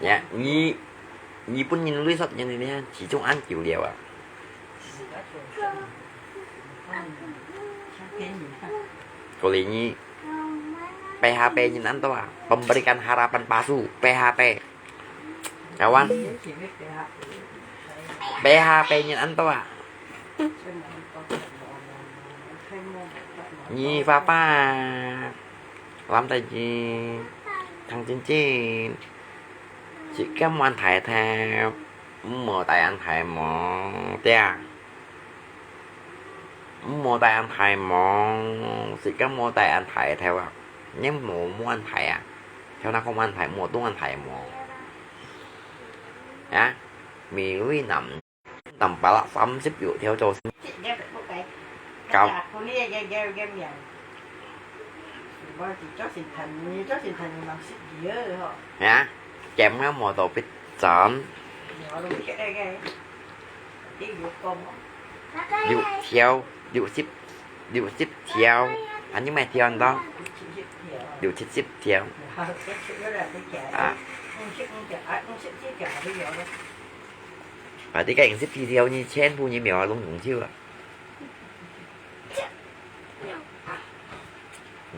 A: dạ như bún nhìn lưới sọt như này nè chỉ trong ăn kiểu liều à kali ini PHP nhìn ăn to à pemberikan harapan palsu PHP kawan PHP nhìn ăn to à Nhi papa làm tay gì thằng chín chỉ có ăn thải theo mùa tại ăn thải mò tia mua tay ăn thải mò chỉ có mua tay ăn thải theo à nếu mua ăn thải à theo nó không ăn thải mua tung ăn thải mò á mì nuôi nằm tầm ba lọ xăm xếp dụ theo cho cao hả chém cái mò tổ bít chọn dụ ship theo anh những mày theo anh đó dụ ship theo và tí cái ship theo như chen phu như mèo luôn cũng chưa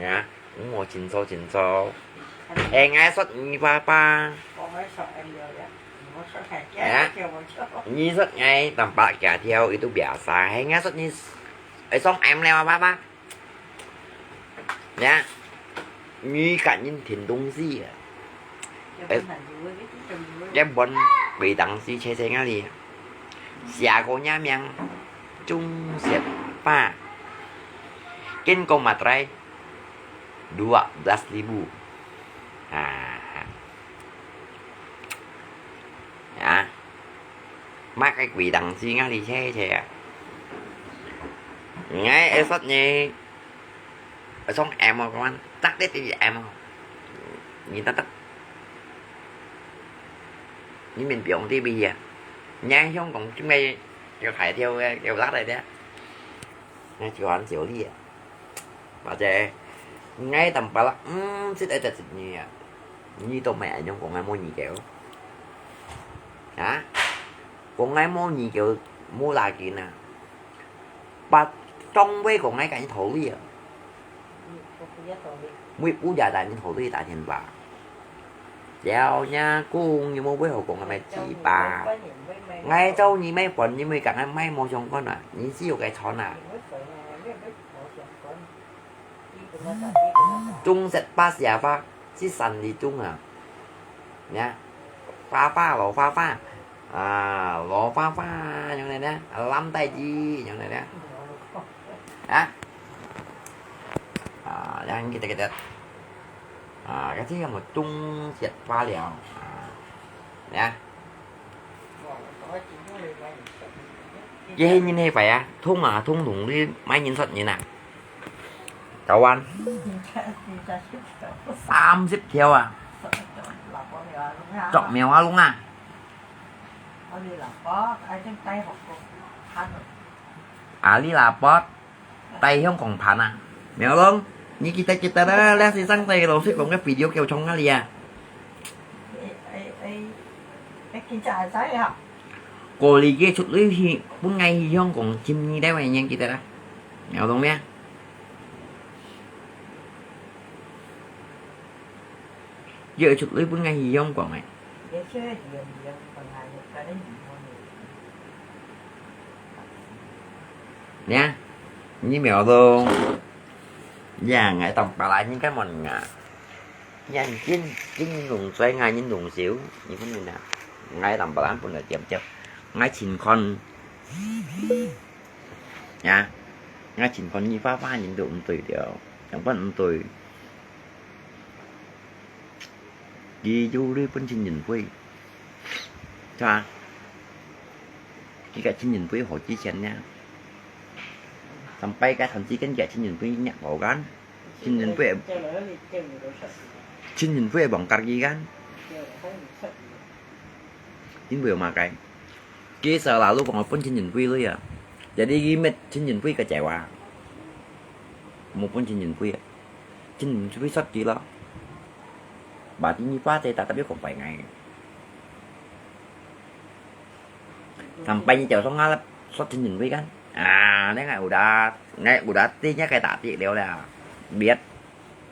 A: nha cũng ngồi chín số em ngay xuất như papa như xuất ngay tầm bạc cả theo ý tôi bẻ xài hay ngay xuất như ấy xong em leo papa nha như cả những thiền đông gì à em bận bị đăng gì chơi ngay đi 下個音樣中set pa Kinko materai 12.000 ya mắc cái quỷ đằng chi ngã đi xe ngay ở sách nhỉ ở xong em mà con anh tắt đét đi em không nhìn ta tắt nhưng mình biểu thì bây giờ nhang không còn chúng mày cho phải theo lát đây đó ngay cho anh xỉu đi bà trẻ ngay tầm bà lắc xích ở trật như tôi mẹ nhưng còn ai mua gì kiểu hả còn ai mua gì kiểu mua lại kì nè bà trong với còn ai cả những thổ đi à mới cú già đại những thổ đi tại thành bà dạo nha cung như mua với hồ còn mẹ chị bà ngay đâu như mấy phần như mấy cả mấy mua trong con à như xíu cái thon à trung sẽ ba xẻ pha chứ sần thì trung à nha pha lỗ pha lỗ pha như này nè lắm tay chi như này nè á đang kita cái thứ là một trung sẽ pha liều nha dễ như này phải à thung thủng đi máy nhìn thật như nào cậu anh 30 theo à chọn mèo á luôn à lý là boss tay không còn phản à mèo luôn như kita đó lát thì sang tay rồi xích còn cái video kêu trong nó lìa cô lì ghê chút lưới thì bốn ngày thì không còn chim như đấy mày nha kita đó mèo luôn nha giờ chút lưới bốn ngày thì không còn mày nha như mèo luôn và ngại tổng bà lại những cái mình nhanh chín luồng xoay ngay những luồng xỉu như thế này nè ngay tầm bà lắm cũng là chậm chậm ngay chín con nha ngay chín con như phá những độ tùy điều chẳng có tùy đi du đi bên trên nhìn quê cho cái cả trên nhìn quê họ chia sẻ nha sampai cái thằng chỉ cánh gà trên nhìn quê nhặt bộ gắn trên nhìn quê bằng card gì gắn chính vừa mà cái kia sợ là lu còn ở bên trên nhìn quê luôn à jadi gimmick trên nhìn quê cả chạy qua một bên trên nhìn quê trên nhìn quê sắp chỉ lo bà chỉ như phá thì ta biết còn vài ngày sampai như chào xong ngã lắm sắp trên nhìn quê gắn đấy ngày udah tí nhá cái tạp chị đều là biết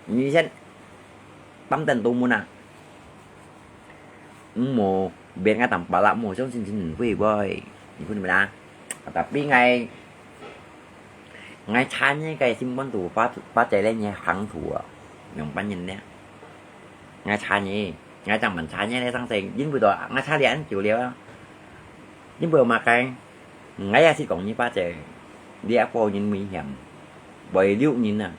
A: như thế bấm tên tu muốn à mùa biết ngay tầm bà lắm mùa trong xin quý bơi như thế này tapi ngày chán như cái sim bắn tù phát chạy lên nha thắng thủ nhung bắn nhìn nè ngày chán như ngày chẳng mình chán như này sang tiền dính vừa đó ngày chán thì anh chịu liều dính vừa mà cái ngày ra thì còn như phát chạy đi Apple nhìn nguy hiểm bởi liệu nhìn nè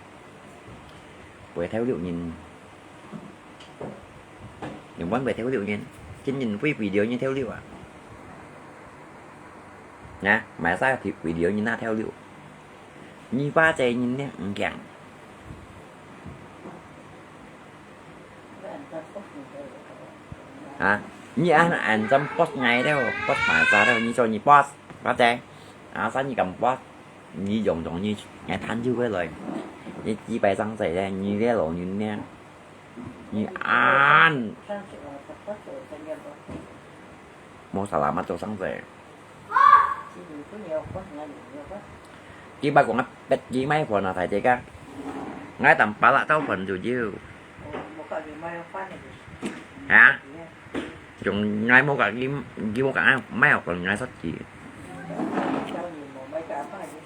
A: bởi theo liệu nhìn những vấn về theo liệu nhìn chính nhìn cái video như theo liệu à nha mà sao thì video như na theo liệu như ba chạy nhìn nè gặn như anh trong post ngày đâu post mà ra đâu như cho như post ba chạy sao như cầm post như dùng như ngày thanh chưa với lời như chỉ bài răng xảy ra như cái lộ như nè như ăn mua xà lama cho sáng về chỉ ba còn bết chỉ mấy phần là thầy chị ca ngay tầm ba là tao phần rồi chứ hả dùng ngay mua cả ghi mua cả mấy học phần ngay sách gì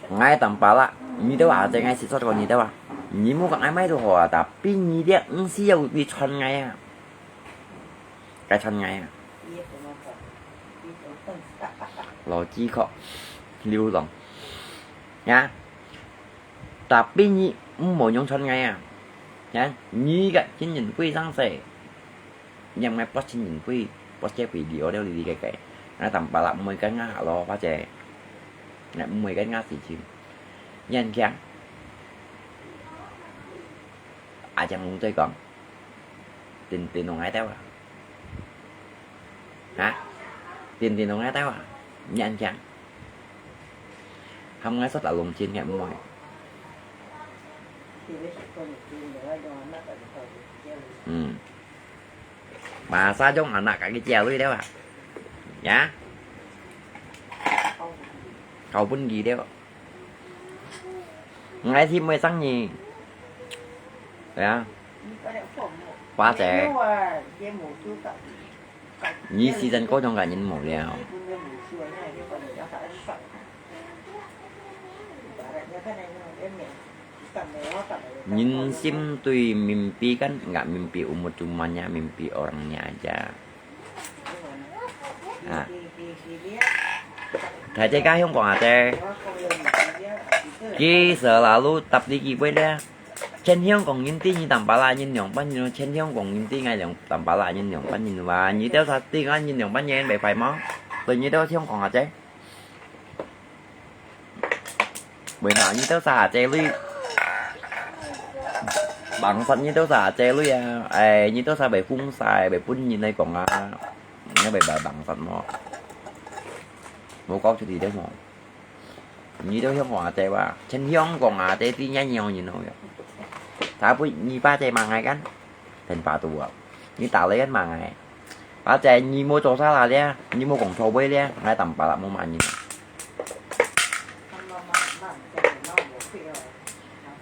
A: ngay tầm ba là như thế bảo thì ngay xịt còn gì thế bảo như mua cả mấy đồ hồ tapi như thế siêu đi chân ngay à cái chân ngay à lo chỉ có lưu động nha. Tapi ni mau nhung chân ngay à nha, như cái chính nhìn quy sáng sẻ nhưng mà post chính nhìn quy post chế video đeo đi cái nó tầm ba lăm 10 cái ngã lo phá chè nè 10 cái ngã thì chim nhanh chán ai chẳng muốn chơi còn tiền tiền đồng ai téo à hả, tiền tiền đồng ai téo à nhanh chán không nói xuất là lùng trên ngày mùa mà sao giống ảnh là cả cái chèo đi đấy à nhá cầu bên gì đấy ngay thêm mấy sáng gì đấy quá trẻ như season có trong cả những màu nào nhìn sim tùy mimpi kan nggak mimpi umur cumanya mimpi orangnya aja à thầy chơi cái không còn à tè khi sợ là lu tập đi gì với đó trên hiông còn nhìn tí như tầm bả la nhìn nhộng bánh nhìn trên hiông còn nhìn tí ngay nhộng tầm bả la nhìn nhộng bánh nhìn và như téo sao tí ngay nhìn nhộng bánh nhìn bị phải món tự nhiên đó chứ không còn à tè bởi nào như téo xa tè lui bằng sẵn như téo xa tè lui à như téo xa bị phun xài bị phun như này còn nó bị bằng sẵn mà một câu cho thì đấy mà như téo không còn à tè ba trên hiông còn à tè tí nhai nhau nhìn thôi thả với như ba tè mà ngày cắn thành ba tù như tạo lấy cắn mà ngày ba tè như mua trò xa là đấy như mua còn trò bơi đấy ngay tầm ba là mua mà nhìn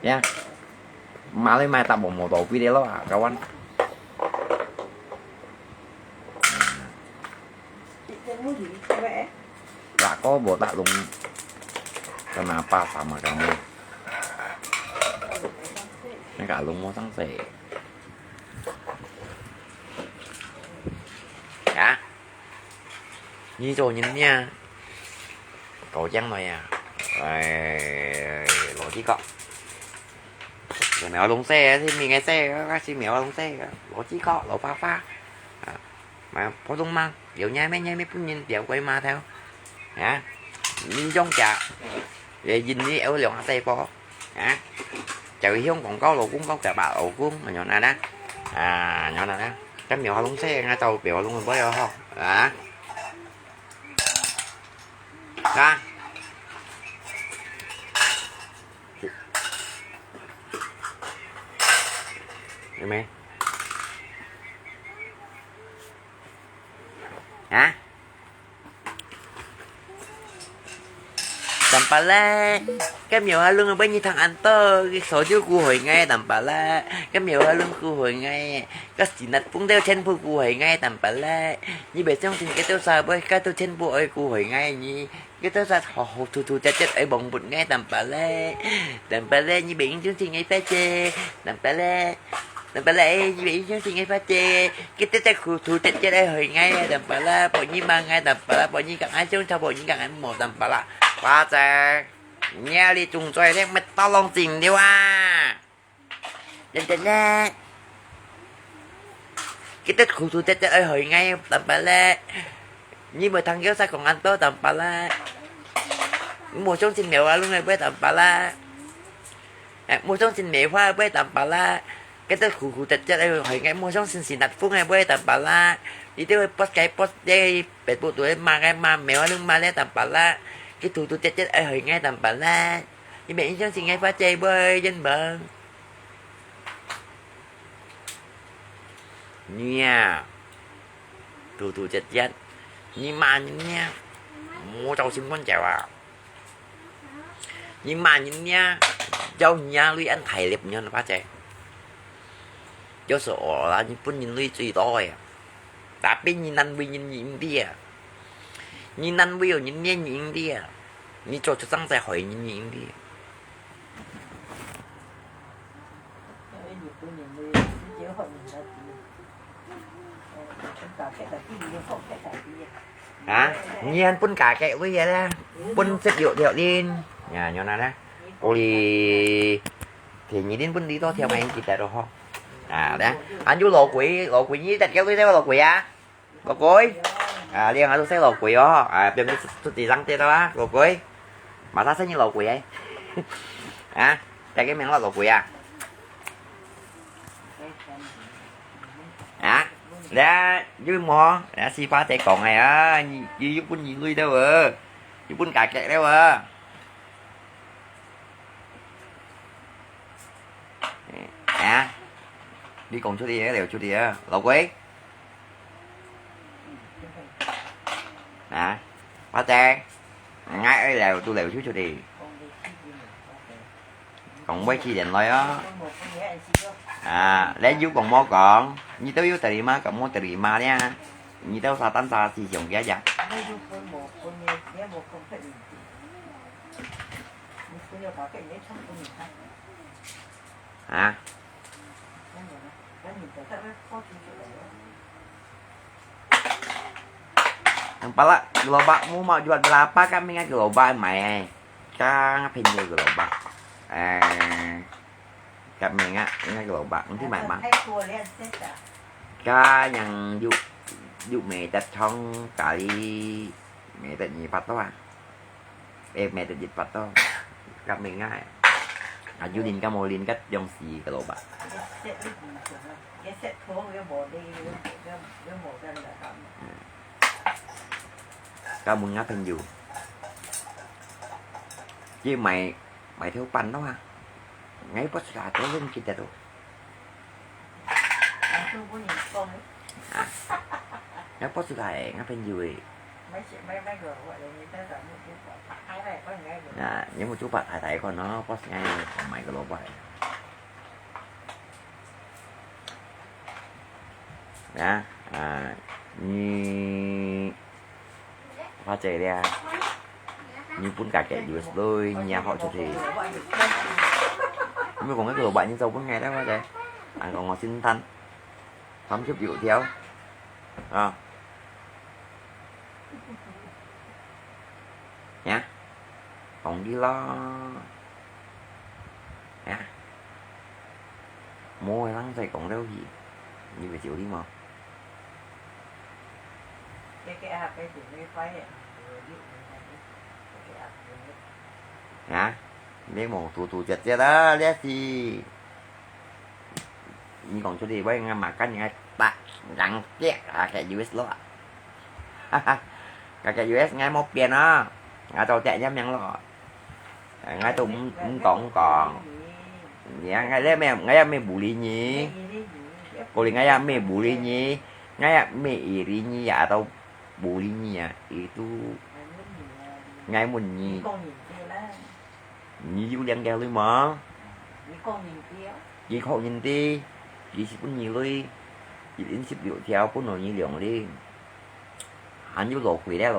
A: nha mà lấy mai tập một tổ video đó à các anh là có bộ tạ luôn kenapa sama kamu nó cả luôn mua sáng sẻ dạ như rồi nhìn nha cậu trắng này à lỗi chỉ có rồi mèo lông xe thì mình nghe xe các chị mèo lông xe lỗi chỉ có lỗi pha pha mà phổ thông mang kiểu nhai mấy phút nhìn kiểu quay ma theo hả như trong trà về nhìn đi ở lượng xe phó hả trời không còn có lỗ cũng có cả bà lỗ cũng mà nhỏ này đó nhỏ này đó cái mèo lông xe ngay tàu biểu luôn với không hả đó được mẹ hả tầm bà la cái mèo hai lưng bao nhiêu thằng anh tơ cái số chứ cu hồi ngay tầm bà la cái mèo hai lưng cu hồi ngay cái chỉ nặt cũng đeo trên phụ cu hồi ngay tầm bà la như bề trong thì cái tiêu xài với cái tiêu trên phụ ấy cu hồi ngay như cái tiêu xài họ thu chết ấy bồng bụt ngay tầm bà la như biển chương trình ấy phải chê tầm bà la như biển chương trình ấy phải chê cái tiêu xài thu chết ấy hồi ngay tầm bà la bộ như mang ngay tầm bà la bộ như càng ai chung theo bộ như càng anh một tầm bà la quá trời nghe đi trùng xoay thế mày tao lòng tình đi à chân ra cái tết khu thu tết ơi hồi ngay tầm bà la như mà thằng kéo xa còn ăn tớ tầm bà la một trong xin mèo luôn này với tầm bà la một trong xin mèo hoa với tầm bà la cái tết khu tết ơi hồi ngay một trong xin đặt phúc này với tầm bà la đi tới post cái post đây bệt bộ tuổi mà cái mà mèo lưng mà lấy tầm bà la cái thủ chết ấy hồi ngay tầm bà la như mẹ cho xin ngay phá chơi bơi trên bờ nha thủ chết nhưng mà nha mua trâu xin con chào à nhưng mà nha châu nha lui anh thầy liệp nhân phá chơi cho sợ là những phun nhìn lui suy tôi tapi nhìn anh bị nhìn đi à nhìn anh bây giờ nhìn đi à你做出生仔回應啲。hả nhiên pun cả kệ với vậy đó pun xếp dụ theo đi nhà nhỏ nào đó ôi thì nghĩ đến pun đi to theo mày chị tại rồi không à đó anh chú lộ quỷ nhí đặt kéo với lộ quỷ à lộ quỷ à liên ở tôi sẽ lộ quỷ đó à đừng tôi chỉ răng tê đó lộ quỷ mà ta sẽ như lộ quỷ ấy à tại cái miệng là lộ quỷ à à đã dưới mò đã si phá tay còn này á dưới bún gì lui đâu dưới bún cà kẹt đâu à đi cùng chú đi cái đều chú đi á lộc quý nè phá trang ngay ấy lèo tôi lèo chú đi còn mấy chi định lại á à lấy dưới còn mò còn như tao yếu tì mà còn mò tì mà nha như tao xa tán xa thì dùng giá dạ à pala gelombang mau mau jual berapa kami nggak gelombang mày ka ngapain juga gelombang kami nggak gelombang nanti mày bang ka yang dụ mẹ đặt trong cái mẹ đặt gì phát đó em mẹ đặt dịch phát đó gặp mình ngay à du linh cái mồi linh cách dòng xì cái lỗ bạc cái muốn ngáp hình dù chứ mày thiếu pan đó ha ngay bắt ra tới lên kita tuh ngáp bắt ra ngapain juga nah những một chút bạn thấy con nó post ngay mày cái lỗ vậy nè à như hoa trời ra như pun cả kẻ US đôi nhà họ cho thì mới còn cái lỗ bạn như dâu cũng nghe đó hoa trời bạn còn ngồi xin thanh thấm chút dụ theo à. Nhá còn đi lo nha mua lắng dây còn đâu gì như vậy chịu đi mà hả lấy một tụ chật ra đó đấy thì như còn chỗ đi với mà cái này bạn răng chết cái US lo cái US ngay một kia nó ngay tàu chạy nhắm nhăn lo ngay tôi cũng còn dạ ngay mẹ bù li nhỉ cô liền ngay mẹ bù li nhỉ ngay mẹ iri nhỉ à tao bù li nhỉ à itu ngay mình nhỉ nhỉ đang đeo lên mà chị không nhìn đi chị sẽ cũng nhiều đi chị đến ship điệu theo cũng nổi như lượng đi anh với lột quỷ đó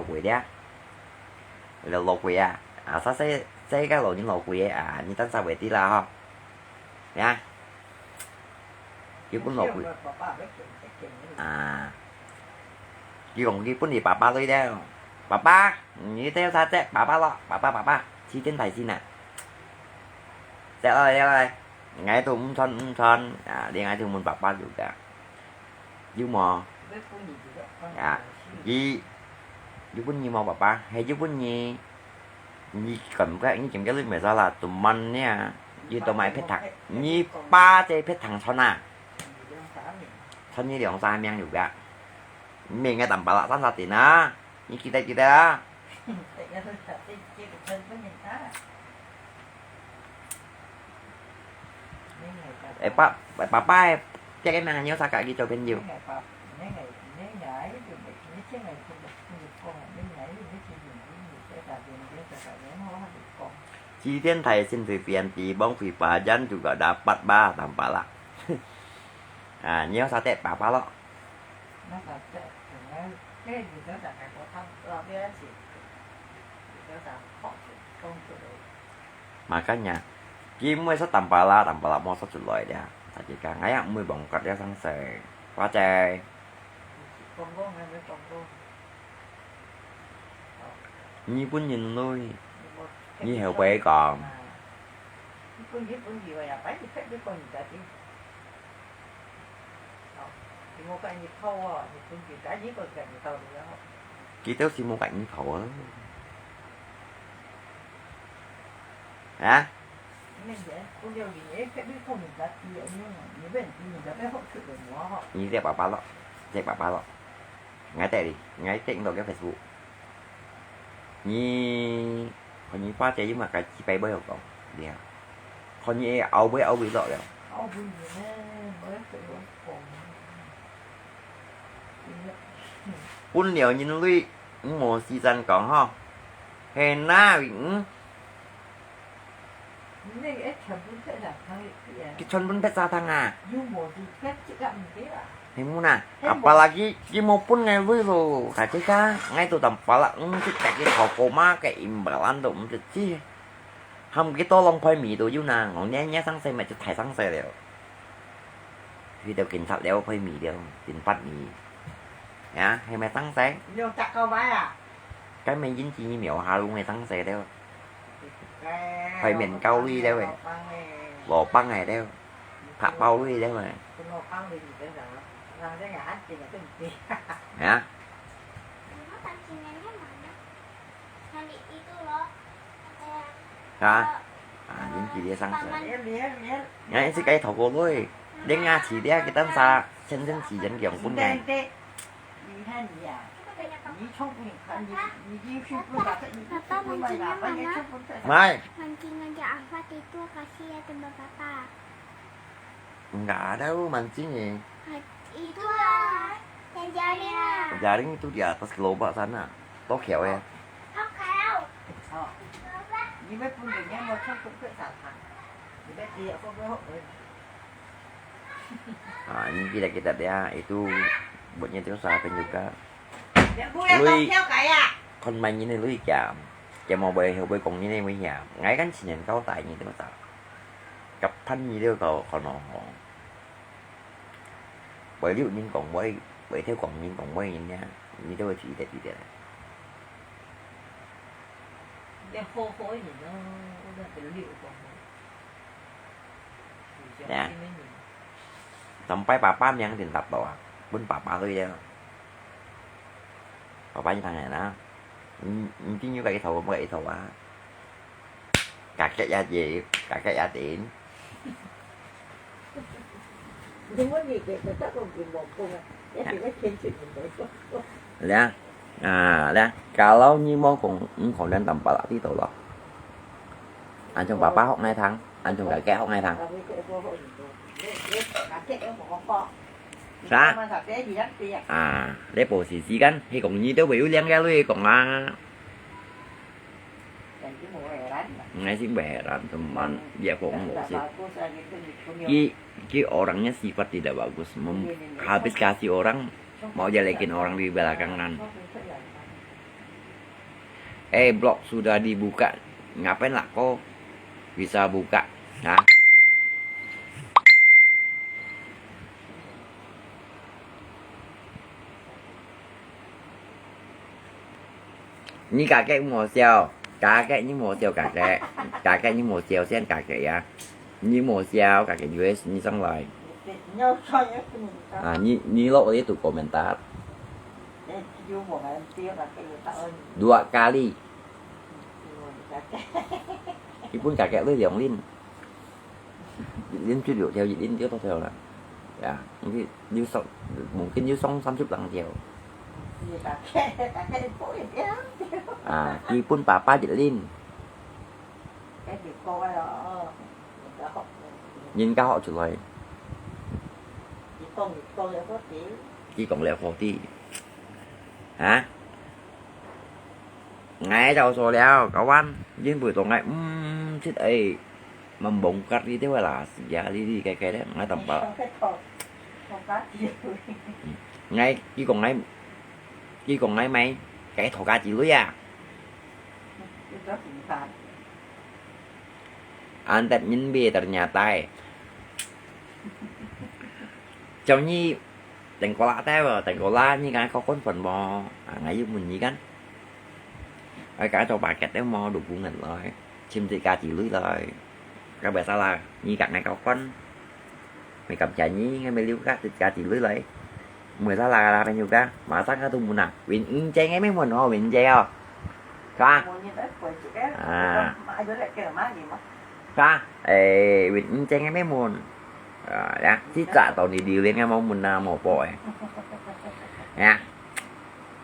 A: là lột quỷ à sao sẽ cái lột những lột quỷ à như tánh sao vậy tí là không nha chứ cũng lột quỷ à chứ còn đi cũng gì bà lấy đeo bà như thế sao thế bà lo bà chi tên thầy xin nè sẽ ơi ngay tôi cũng son đi ngay tôi muốn bà được cả chứ mà à gì giúp bún gì mà bà hay giúp bún gì cầm cái những chuyện cái lên mẹ ra là tụi mình nha như tụi mày phết thằng như ba chơi phết thằng son như điều sai miang juga mình nghe tầm bà lạ sẵn thì nó như kita Papa chắc em mang nhớ sao cả ghi cho bên nhiều Chi Thiên Thầy xin thử phiền thì bóng phỉ bà dân juga dapat ba tanpa lah à nhớ sao tệ Papa lo makanya chim mới tanpa lah mau satu loài dah tadi kan kayak mui bongkar dia sang se quá trời Nhi pun nhìn lui. Nhi heo bé còn.
B: Pun biết pun gì vậy à? Phải biết biết con gì cả chứ. Thì mua cái gì thâu à? Thì pun gì cả gì còn cái gì thâu được đó.
A: Chỉ tớ xin mua cạnh như khẩu á. Hả?
B: Nên vậy, pun điều gì vậy? Phải biết không mình cả gì vậy nhưng mà như vậy thì mình đã biết hỗ trợ được nó họ.
A: Nhi dẹp bà lọ. Dẹp bà lọ. Ngay tệ đi. Ngay tệ vào cái Facebook. Nhi... Còn Nhi phát chế nhưng mà cái chị bay bơi không? Đi hả? Còn Nhi áo bị lọ rồi.
B: Áo bơi gì nè, mới phải uống cổ.
A: Pun nhiều nhìn lui. Một season còn không? Hèn na bị
B: Nên cái chấm cũng sẽ là thay
A: cái chân pun pet thang à.
B: nhưng mà thì phép chỉ gặp một cái là
A: Hemuna, apalagi Jimo pun ngay lui lo, kacika, ngay tu tampala, kayak cái thọ cổ ma cái imbalan tu, chứ không cái to long phơi mì tu yêu nàng, ngọn nhé sáng say mà chút thải sáng say đều, vì đều kinh sạch đều phơi mì đều, kinh phát mì, nhá, hay mày sáng say,
B: vô chặt câu bái à
A: cái mày dính chi như miểu hà luôn mày sáng say đều, phơi miền cao ly đều vậy, bỏ băng này đều, thạc bao ly đều mà, hả? Hả? À, những chị đi sang sợi. Ngay cái thầu cô thôi. Đến Nga chỉ đe cái tấm xa chân chỉ dẫn kiểu cũng ngày. Mai. Enggak ada mancing ya.
C: Itu lah yang jaringnya.
A: Jaring itu di atas gerobak sana. Tau khéo ya.
C: Tóc khéo.
B: Như mấy phương đường nhé, một trong cũng phải xả thẳng. Như mấy kia không có hộ rồi.
A: Nah, ini kita dia itu buatnya itu usahakan juga.
B: Lui
A: con manh như này lui chạm mau bơi hiểu bơi cùng như này mới nhà ngay cánh xin nhận câu tại như thế mà sao cặp thanh như thế còn nó bởi ví dụ như còn bởi theo còn những còn bơi nha như thế chỉ để
B: để khô khối thì nó tự liệu còn
A: nè sampai papa yang tiền tập rồi bên papa tôi đây papa như thằng này đó chứ như vậy thầu vậy thầu à kakek ya gì kakek ya tiền
B: nhưng mà gì cái tất cả cùng một cùng cái thì nó trên chuyện mình
A: đấy đấy kalau như mong cũng còn đang tầm ba tí tổ lọ anh trong papa học 2 tháng anh trong kakek học 2 tháng sao để posisi kan thì còn như tớ biểu liên ra lui còn ngay sih beran teman dia kok mau sih ki orangnya sifat tidak bagus habis kasih orang mau jelekin orang di belakangan blog sudah dibuka ngapain lah kok bisa buka nah như kakek mau siêu kakek như mau siêu kakek như mau siêu xem kakek ya như mau siêu kakek US như xong rồi như lộ itu komentar 2 kali Ipun kakek lu yang Lin video theo gì Lin tiếp theo là ya mungkin như xong 30 lần theo Ipun papa jadi Lin nhìn cao họ trả lời chỉ còn leo 40 hả ngay đầu số leo kawan với buổi tối ngày chết ấy mầm bụng cắt đi thế là giá đi cái đấy ngay tầm bờ ngay chỉ còn ngay mày cái thổ ca chỉ lưới à anh tận nhìn bia ternyata trong như thành có lạ thế vào thành có la như cái có con phần bò ngay giúp mình như cái ở cả cho bà kẹt đéo mò đủ của ngành rồi chim thì ca chỉ lưới rồi các bé sao là như cặp này cao quanh mày cầm chạy nhí ngay mày liêu các thì ca chỉ lưới lấy mười sao là bao nhiêu cá mà sáng cái tung một nào biển chơi ngay mấy mình hồ biển chơi không ca à ca ê biển chơi ngay mấy môn đó chứ cả tàu này điều lên ngay mong mình một bội nha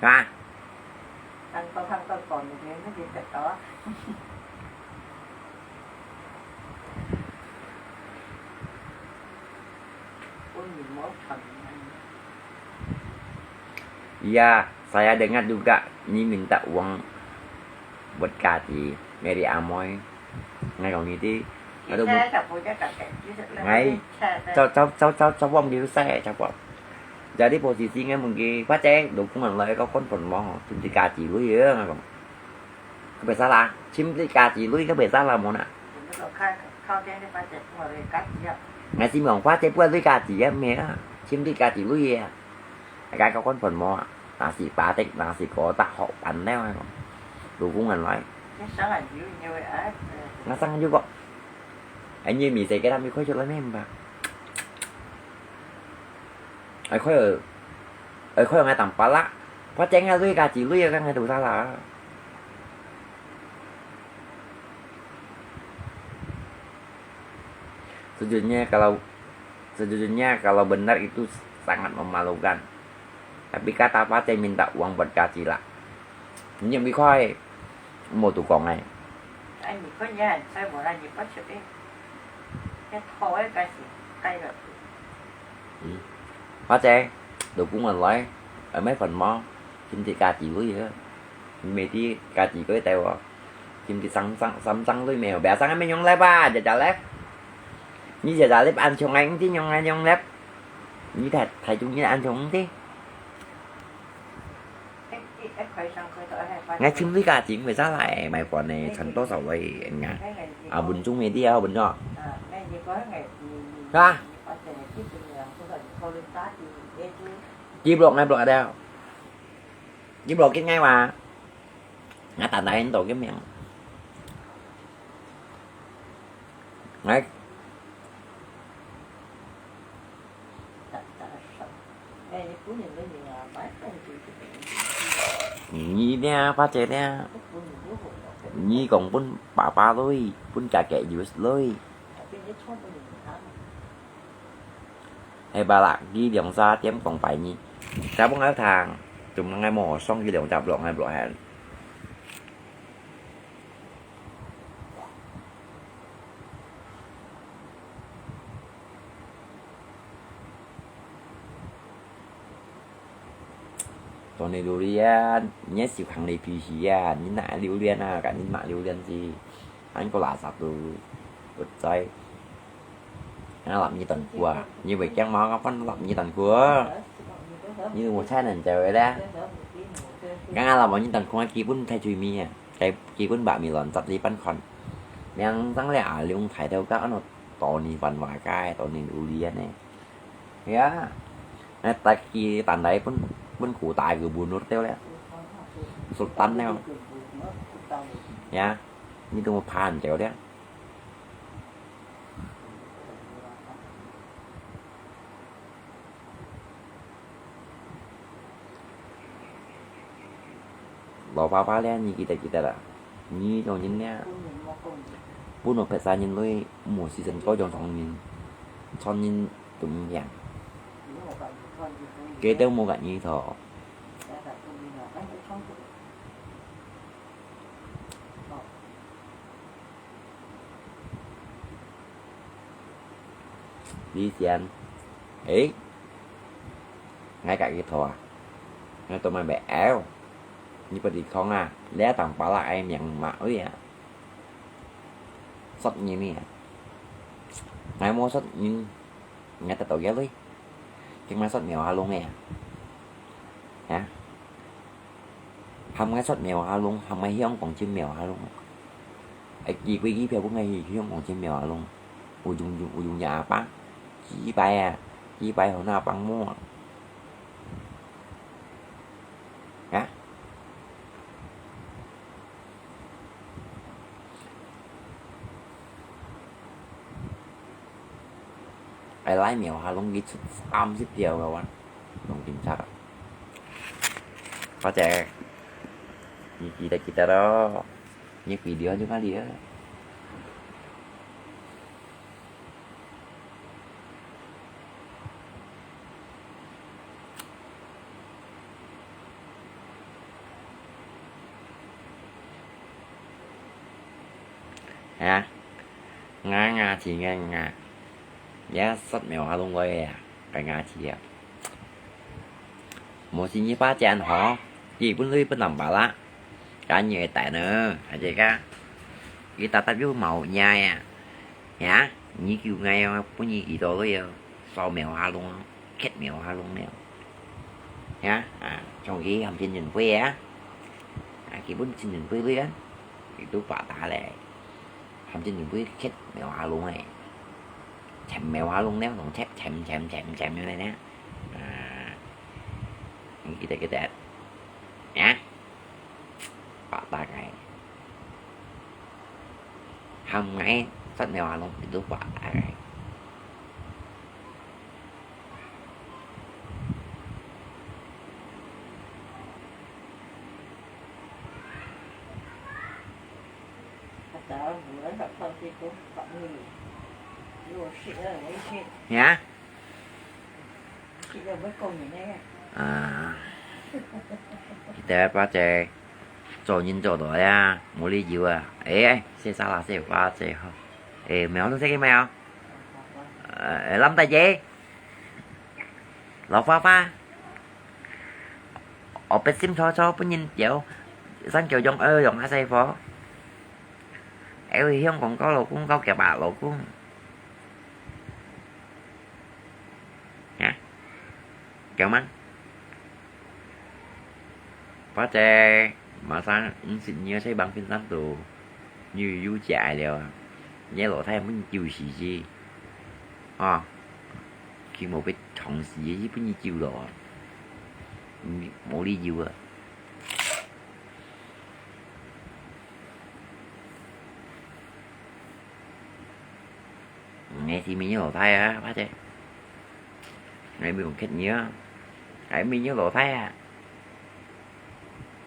A: ca
B: thằng tôi còn thì nó gì thật đó ôi nhìn máu thần
A: iya saya dengar juga ini minta uang buat Kati Mary Amoy ngay còn như thế ngay cháu bom đi xe cháu bom jadi posisinya mungkin pace dukungan lah kau kon pun mau chim di Kati lu ya nggak kong cái salah chim di Kati lu cái salah mau nak ngay chim ngọc pace buat di Kati ya mẹ chim di Kati lu ya cái kau kon pun mau nasi patek nasi kotak họ bắn đeo hay không đủ cũng ngần nói nó sang juga anh như mình sẽ cái đam mê khói cho lấy em bà ai khói ở ngay tầm phá lá phá chén ngay dưới cả chỉ dưới cái ngay từ xa là sejujurnya kalau benar itu sangat memalukan tapi kata Pace minta uang buat Kati lah nhưng bị khoai một tủ còn này
B: anh có nhà sai bỏ ra gì bắt sự đấy cái thói cái gì cái rồi
A: Pace đồ cũng mình lấy ở mấy phần mò chim thì Kati với vậy mẹ thì Kati có cái tèo à chim thì sắm với mèo bé sáng mấy nhông lép ba giờ trả lép như giờ trả lép ăn trong anh chứ nhông lép như thật thầy chúng như ăn trong thế ngay chim với Kati người ra lại mày còn này thành to sầu vậy anh nhá à bình chung mày đi ao bình đó ra chim lột ngay lột đeo chim lột cái ngay mà ngã tàn đại anh tổ cái miệng ngay nhi nè Pace nè nhi còn pun papa thôi pun kakek juga thôi hay ba lạc ghi dòng xa chém còn phải nhi cháu bóng áo thang chúng ngay mò xong ghi dòng chạp lộn ngay bộ hẹn còn này durian nhé siêu khẳng này phi xí à nhìn lại durian à cả nhìn lại durian gì anh có là sạch rồi bật dây nó làm như tầng của như vậy chắc món nó phân làm như tầng của như một sai nền trời đó cái là bọn như tầng của kia pun thay chui mi à cái kia pun bạn mi lòn sạch đi bắn con đang sáng lẽ ở luôn thấy đâu các nó to ni phần vài cái to ni durian này nhá tại kia tàn đấy pun cụ tài cứ buồn nốt tiêu đấy sụt tan neo nhá như tôi một pan chéo đấy lo papa lên như kita là như cho nhìn nha pun một phải nhìn lôi một season có trong phòng nhìn son nhìn tụm dạng kế tới một gạn như thọ đi xem ấy ngay cả cái thọ ngay tụi mày bẻ áo như vậy thì không à lẽ tầm bảo là em nhận mạo ấy à sắp như này ngày mua sắp nhưng ngay ta tội ghé đi cái máy sắp mèo luôn nè hả không cái sắp mèo luôn không ai hiếm còn chim mèo luôn ấy gì quy phèo cũng ngay hiếm còn chim mèo luôn ujung nhà bác chỉ bay hồi nào bằng mua hả ไอ้ไล่เหมียวฮาลงกิน30เดียวแล้ววะลองกินชัดเข้าใจkita đó nhắc video cho má đĩa hả nga thì nga giá sách mèo hoa luôn quay à cái nga thì à một xin như ba chàng họ gì cũng lưới bên nằm bà lá cả như tại nữa hả chị ca người ta biết màu nhai à nhá như kêu ngay không có như gì đó rồi sau mèo hoa luôn khét mèo hoa luôn mèo nhá trong cái hầm trên nhìn quê á cái bún trên nhìn quê á thì tôi bảo ta lại hầm trên nhìn quê khét mèo hoa luôn này chèm mèo hoa luôn nếu còn chép chèm như này nè cái tệ nhá bảo ta cái hầm ngay sách mèo hoa luôn thì tôi bảo ta cái nhá kita baca cho nhìn cho đó ya mua ly dừa à ê xe sao là xe qua xe không ê mèo nó xe cái mèo lắm tay dê lọt pha ở bên sim cho bên nhìn chịu sáng chiều dòng dòng hai xe phó em không còn có lột cũng có kẻ bà lột cũng nha kẹo măng phá tre mà sang xin nhớ thấy bằng phim tám tù như vui chạy đều nhớ lộ thay mới chiều gì gì khi một cái thằng gì với bao nhiêu chiều đồ một ly dừa nghe thì mình nhớ lộ thay á phá tre này mình còn kết nhớ hãy mình nhớ lộ thay à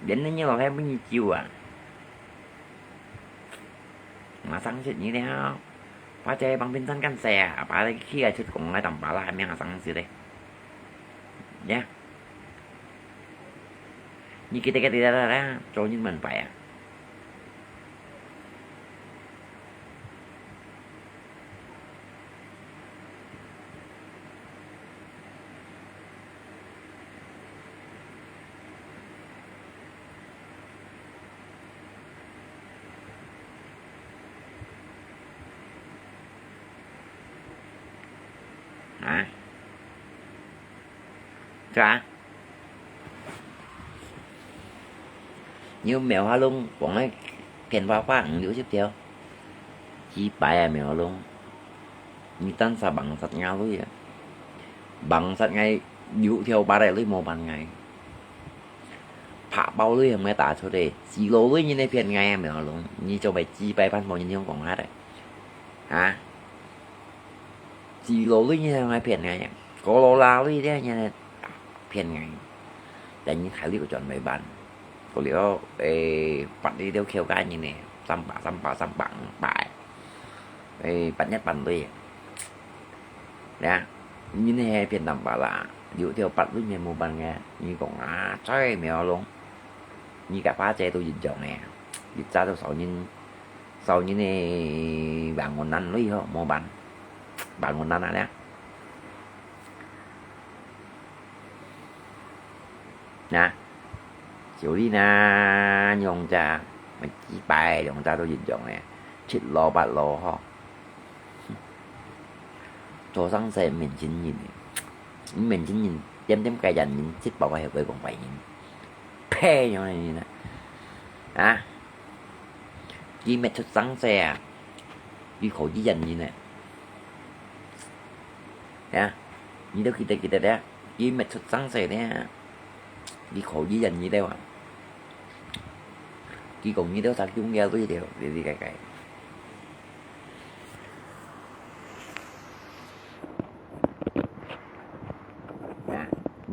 A: đến nó nhớ lộ thay bao nhiêu chiều à mà sáng chuyện như thế nào phá tre bằng pin xanh canh xe bà đây khi ai chút cũng ngay tầm bà lại miếng sáng gì đây nhá như kita ra cho những mình phải ra như mèo hoa lung còn ấy kèn vào khoảng nữa tiếp theo chỉ bài mèo luôn như tan xà bằng sạch nhau luôn vậy bằng sạch ngay dụ theo ba đại lưới màu bằng ngày phá bao lưới mấy tả số đề xì lô lưới như này phiền ngay mèo luôn như cho bài chi bài văn màu như không còn hát đấy hả xì lô lưới như thế này phiền ngay có lô la lưới thế như này phiền ngay để những khái liệu chọn mấy bạn có liệu bạn đi theo khéo cái như này xăm bạn bại bạn nhất bạn đi nè như này phiền tầm bảo là dụ theo bạn với nhà mua bàn nghe như còn chơi mèo luôn như cả phá che tôi dịch chọn nè dịch ra tôi sau như này bạn còn ăn lấy không mua bạn còn ăn nè nè chịu đi na nhông cha mà chỉ bài nhông cha tôi dịch chọn nè chết lo bát lo ho cho sáng xem mình chính nhìn chém cây dành nhìn xích bảo vệ về còn vậy nhìn phê nhau này nè chỉ mẹ xuất sáng xe đi khổ chỉ dành như nè như đó kita đó chỉ mẹ xuất sáng xe nè đi khổ chỉ dành như thế à chỉ còn như đó sao chúng ra với điều đi cái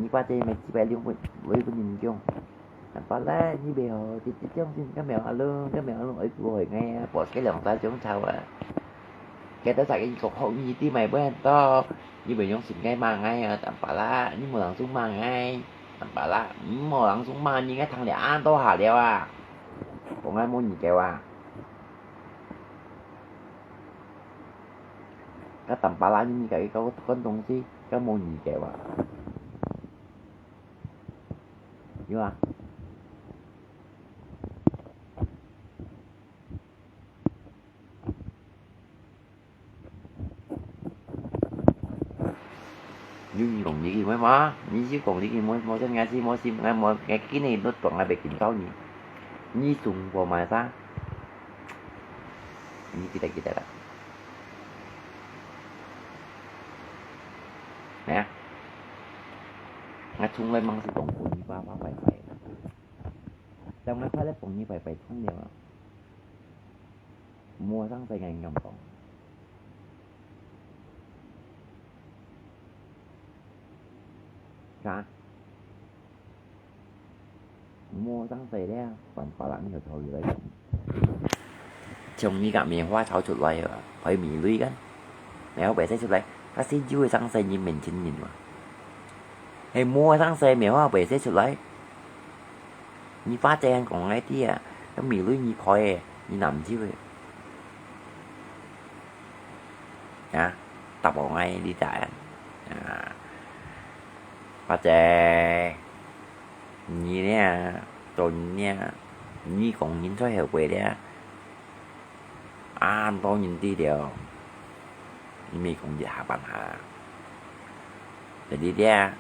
A: ni qua chơi mày chỉ phải liên với nhìn chung và lá như bèo thì trong xin cái mèo luôn ấy rồi nghe bỏ cái lòng ta chống sao à cái ta xài cái cục hậu như tí mày bữa to như bây giờ xin cái mang ngay tạm bà lá nhưng mà langsung mang ngay tạm bà lá mà langsung mang như cái thằng để ăn to hả đeo à còn ai muốn gì kẹo à cái tầm bà lá như cái con đồng gì cái môn gì kẹo à hiểu à nhưng còn những gì mới má như chứ còn những gì mới cho nghe gì mới sim nghe mới cái này nó toàn là bị kín cao nhỉ như sùng vào mà ra như kita đó nè ngay chung lên mang sự tổng của như ba phải trong cái phải lấy phòng như phải không nhiều mua sang tay ngành ngầm phòng cả mua sang tay đấy còn phải làm nhiều thôi rồi chồng như cả miền hoa sáu chục loại phải miền lướiกันแล้วไปใส่ชุดอะไรก็ซื้อช่วยsang tay như mình chính nhìn mà hay mua sang tay miền hoaไปใส่ชุดอะไรnhư phá trang còn ngay tí à cái miền lưới như khói như nằm chứ vậy à tập ở ngay đi chạy à phá trang như nè tôi nè như còn nhìn thấy heo quê đấy anh tôi nhìn tí đều mi còn giả bằng hà để đi ra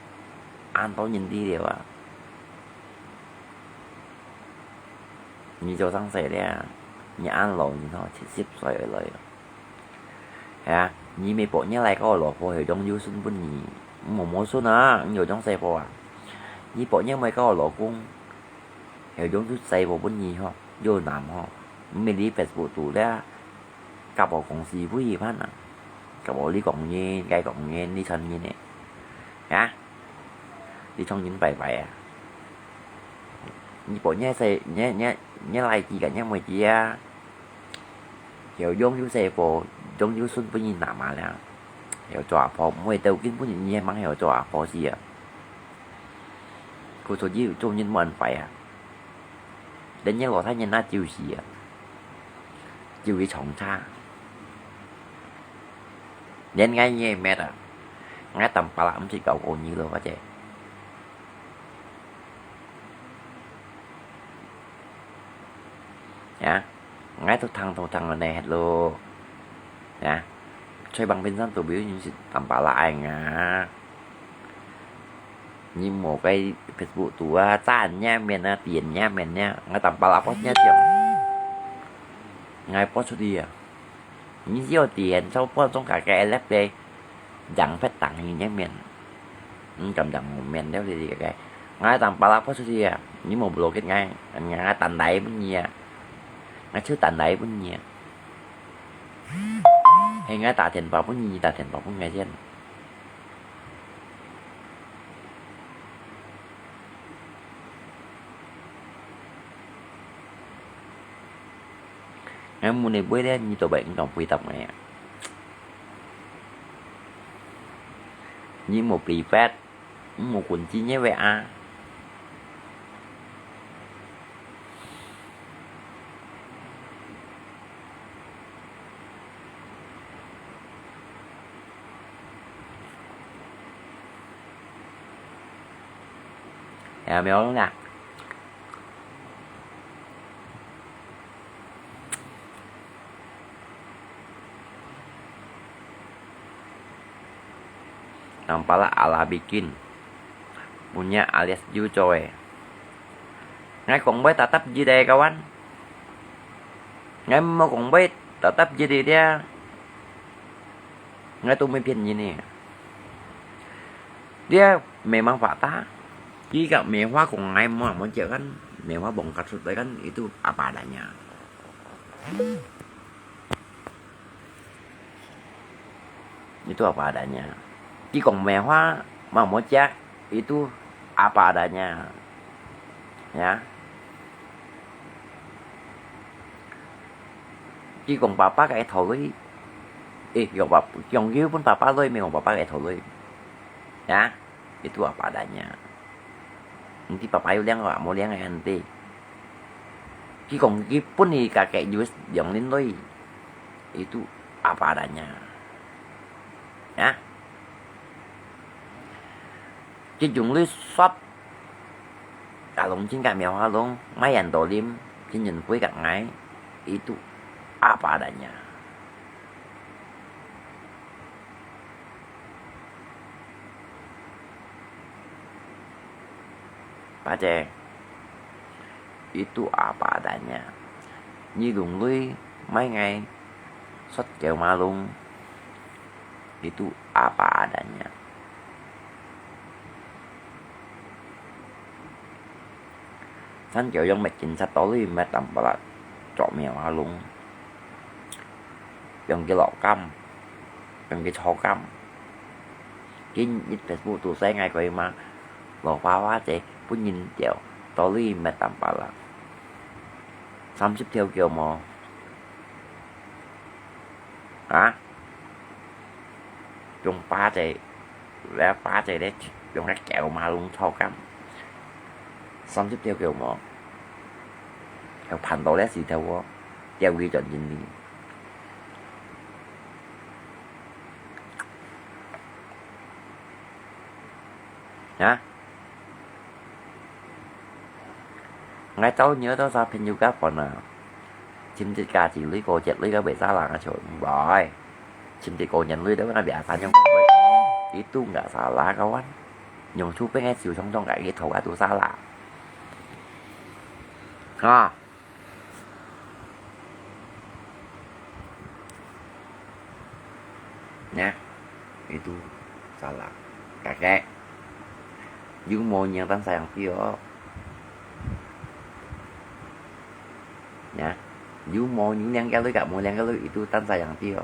A: anh tôi nhìn tí đều à như cho sáng sớm đấy nhà ăn lẩu như nó chỉ xếp xoay ở lời à như mấy bộ nhớ lại có lẩu phô hiểu trong du xuân bên nhì một món số nữa nhiều trong xe phô à như bộ nhớ mấy có lẩu cung hiểu trong chút xe phô bên nhì ho vô nằm ho mình đi Facebook tủ đó cặp bộ còn gì vui gì phát nè cặp bộ đi còn nghe gai còn nghe đi thân như này hả đi trong những bài vậy à như bộ nhớ xe nhớ lại gì cả nhớ mày chị à hiểu giống như xe phô giống như xuân với nhìn nằm mà nè hiểu cho phô mới đầu kiến với nhìn mắng hiểu cho phô gì à cô số gì trong những mình phải à đến nhớ lọ thấy nhìn na chiều gì à chiều cái trọng cha đến ngay nghe mẹ à ngay tầm bà làm thì cậu còn như luôn hả chị nhá ngay tôi thằng là này hello nè chơi bằng bên dân tổ biểu như tầm bà lại à như một cái Facebook tụ tan nha miền tiền nha miền nha ngay tầm bà lại post nha chồng ngay post đi à như nhiều tiền sau post trong cả cái LFP dặn phép tặng như nhé miền cầm dặn miền đéo gì cái ngay tầm bà lại post đi à như một lô kết ngay ngay tầm đấy bên nhia ngay trước tầm đấy bên nhia hay ngay tạ tiền vào bên nhia tạ tiền vào bên ngày trên em mua này bữa đấy như tụi bạn đồng quy tập này như một lì phát một quần chi nhé vậy à mèo lắm nè Nampaklah ala bikin punya alias Jucoy ngay còn với tatap gì đây kawan ngay mau còn với tatap gì đi dia ngay tôi mimpin ini dia memang fakta jika mewah còn ngay mau chợ kan mewah bongkar sudah kan itu apa adanya itu apa adanya chỉ còn mè hoa mà mỗi cha itu apa adanya, ya. Chỉ còn papa kayak thôi, yang pun papa thôi, memang papa kayak thôi, ya. Itu apa adanya. Nanti papa yêu liang mau liang ngày nanti. Chỉ còn pun thì kakek juga yang lain thôi, itu apa adanya, ya. Chỉ dùng lưới shop cả lồng trên cả mèo hoa luôn, mấy anh tổ liêm trên nhìn cuối cả ngày, itu apa adanya. Baca, itu apa adanya. Như dùng lưới mấy ngày xuất kẹo ma luôn, itu apa adanya. San kẹo giống mẹ chính sách tối mẹ tầm bà là trọ mèo ha luôn. Dòng cái lọ căm, dòng cái thó căm. Cái nhít Facebook tôi sáng ngay coi mà lọ phá quá chị, bún nhìn kẹo tối mẹ tầm bà là 30 theo kẹo mò. Hả? Dùng phá chị đấy, dùng cái kẹo mà luôn thó căm. 30 theo kẹo mò. Kẹo thành tổ lét gì theo quá. Gieo ghi chọn nhìn đi. Hả? Ngay tối nhớ đó sao phim yoga còn nào. Chim chết ca chỉ lưới cô chết lưới đó bị xa làng ở chỗ rồi. Chim chết cô nhận lưới đó nó bị ả phá trong cổ vậy. Itu nggak salah kawan. Nyong chú pengen siêu trong kayak gitu itu salah. Ha. Nha. Itu salah. Kakek. Yung mo yang tan sayang pio. Ya. You mau những yang kali gak mau yang kali itu tan sayang pio.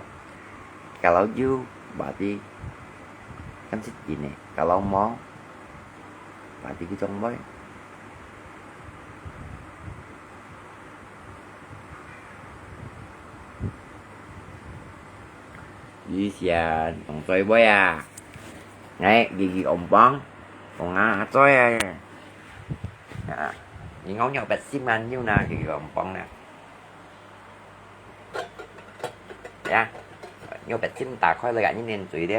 A: Kalau you berarti kan gini. Kalau mau berarti cái trong boy. Di sian, còn tôi boy à. Ngay gigi ông bóng. Còn tôi à. Những ngón nhỏ bạch xim anh như nào gigi ông bóng nè. Ya. Nhỏ bạch xim ta khỏi lại như nên tùy đi.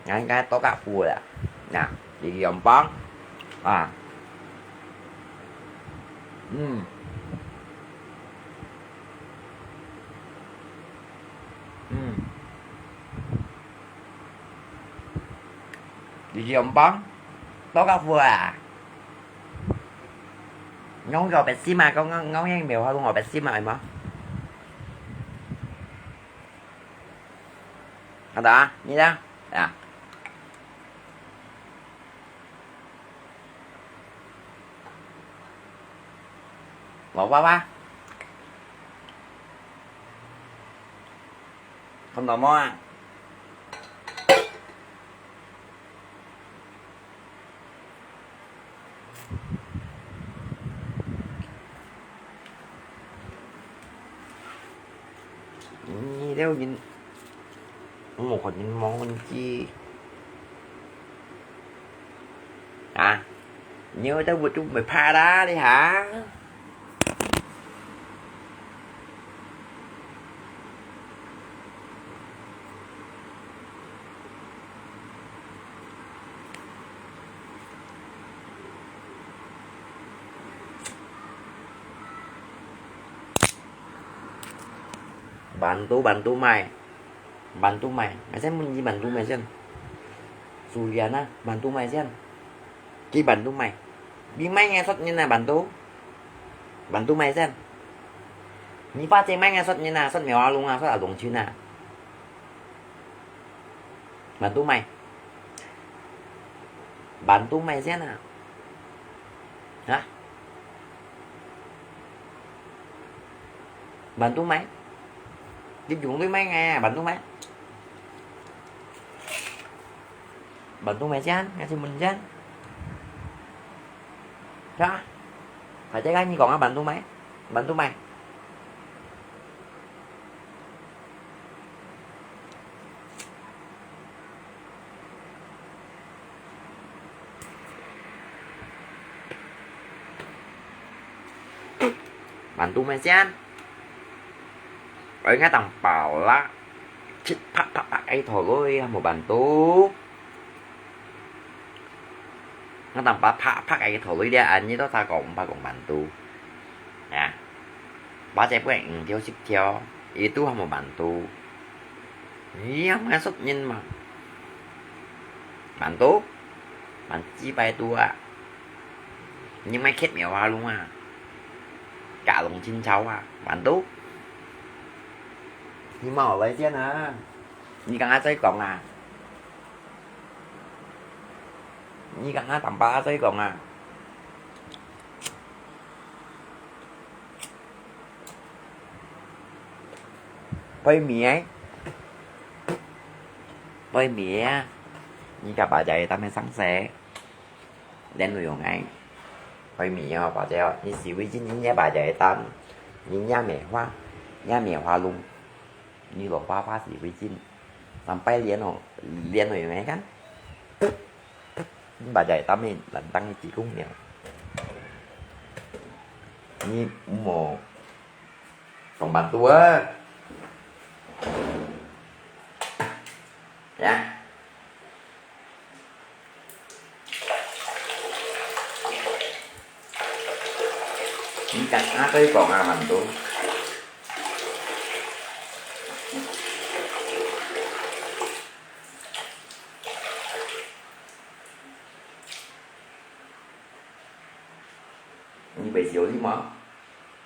A: Ngay cái tố cả phù là. Nè, gigi ông bóng. À. Gigi ông bóng. Tố cả phù à. Ngón gò bạch xim mà con ngón ngang mèo thôi con ngồi bạch xim mà mà. Đó, như đó. À. Một ba. Không tò mò à. Đeo nhìn một hồi nhìn món chi à nhớ tao vừa chung mày pha đá đi hả. Bantu mày mày xem mình gì bantu mày xem Suyana bantu mày xem chỉ bantu mày biết máy nghe xuất như nào bantu mày xem như phát trên máy nghe xuất như nào xuất mèo luôn à xuất ở đồng chứ nào bantu mày xem nào hả bantu mày đi dùng với máy nghe bantu mày Bantu Mesian, ngasih Mesian. Đó. Phải trái gái như còn á, bantu mày. Bantu mày. Bantu Mesian. Ở ngay tầng bảo là chích pak ấy thôi ơi một bantu. Nó tầm pak ấy thôi dia anh như đó ta còn bantu. Ya. Ba chạy quen theo xích theo. Itu một bantu. Iya masuk nhìn mà. Bantu. Bạn chỉ bay tua. Nhưng mấy khét mèo hoa luôn à. Cả lồng chín cháu à. Bantu. Nhưng mà ở đây chứ nè. Như càng ai còn à. Như càng ai tầm 3 còn à. Với mía như cả bà dạy ta mới sáng sẽ đến người dùng anh với mía bà dạy như xí với chính những nhà bà dạy ta những nhà mẹ hoa luôn như là hoa xí với chính sampai liên người dùng anh kan bà dạy ta mới lần tăng chỉ cung nhiều như một phòng bàn tua ya. Ini kan apa itu kok aman tuh? Như bị xỉu đi mà.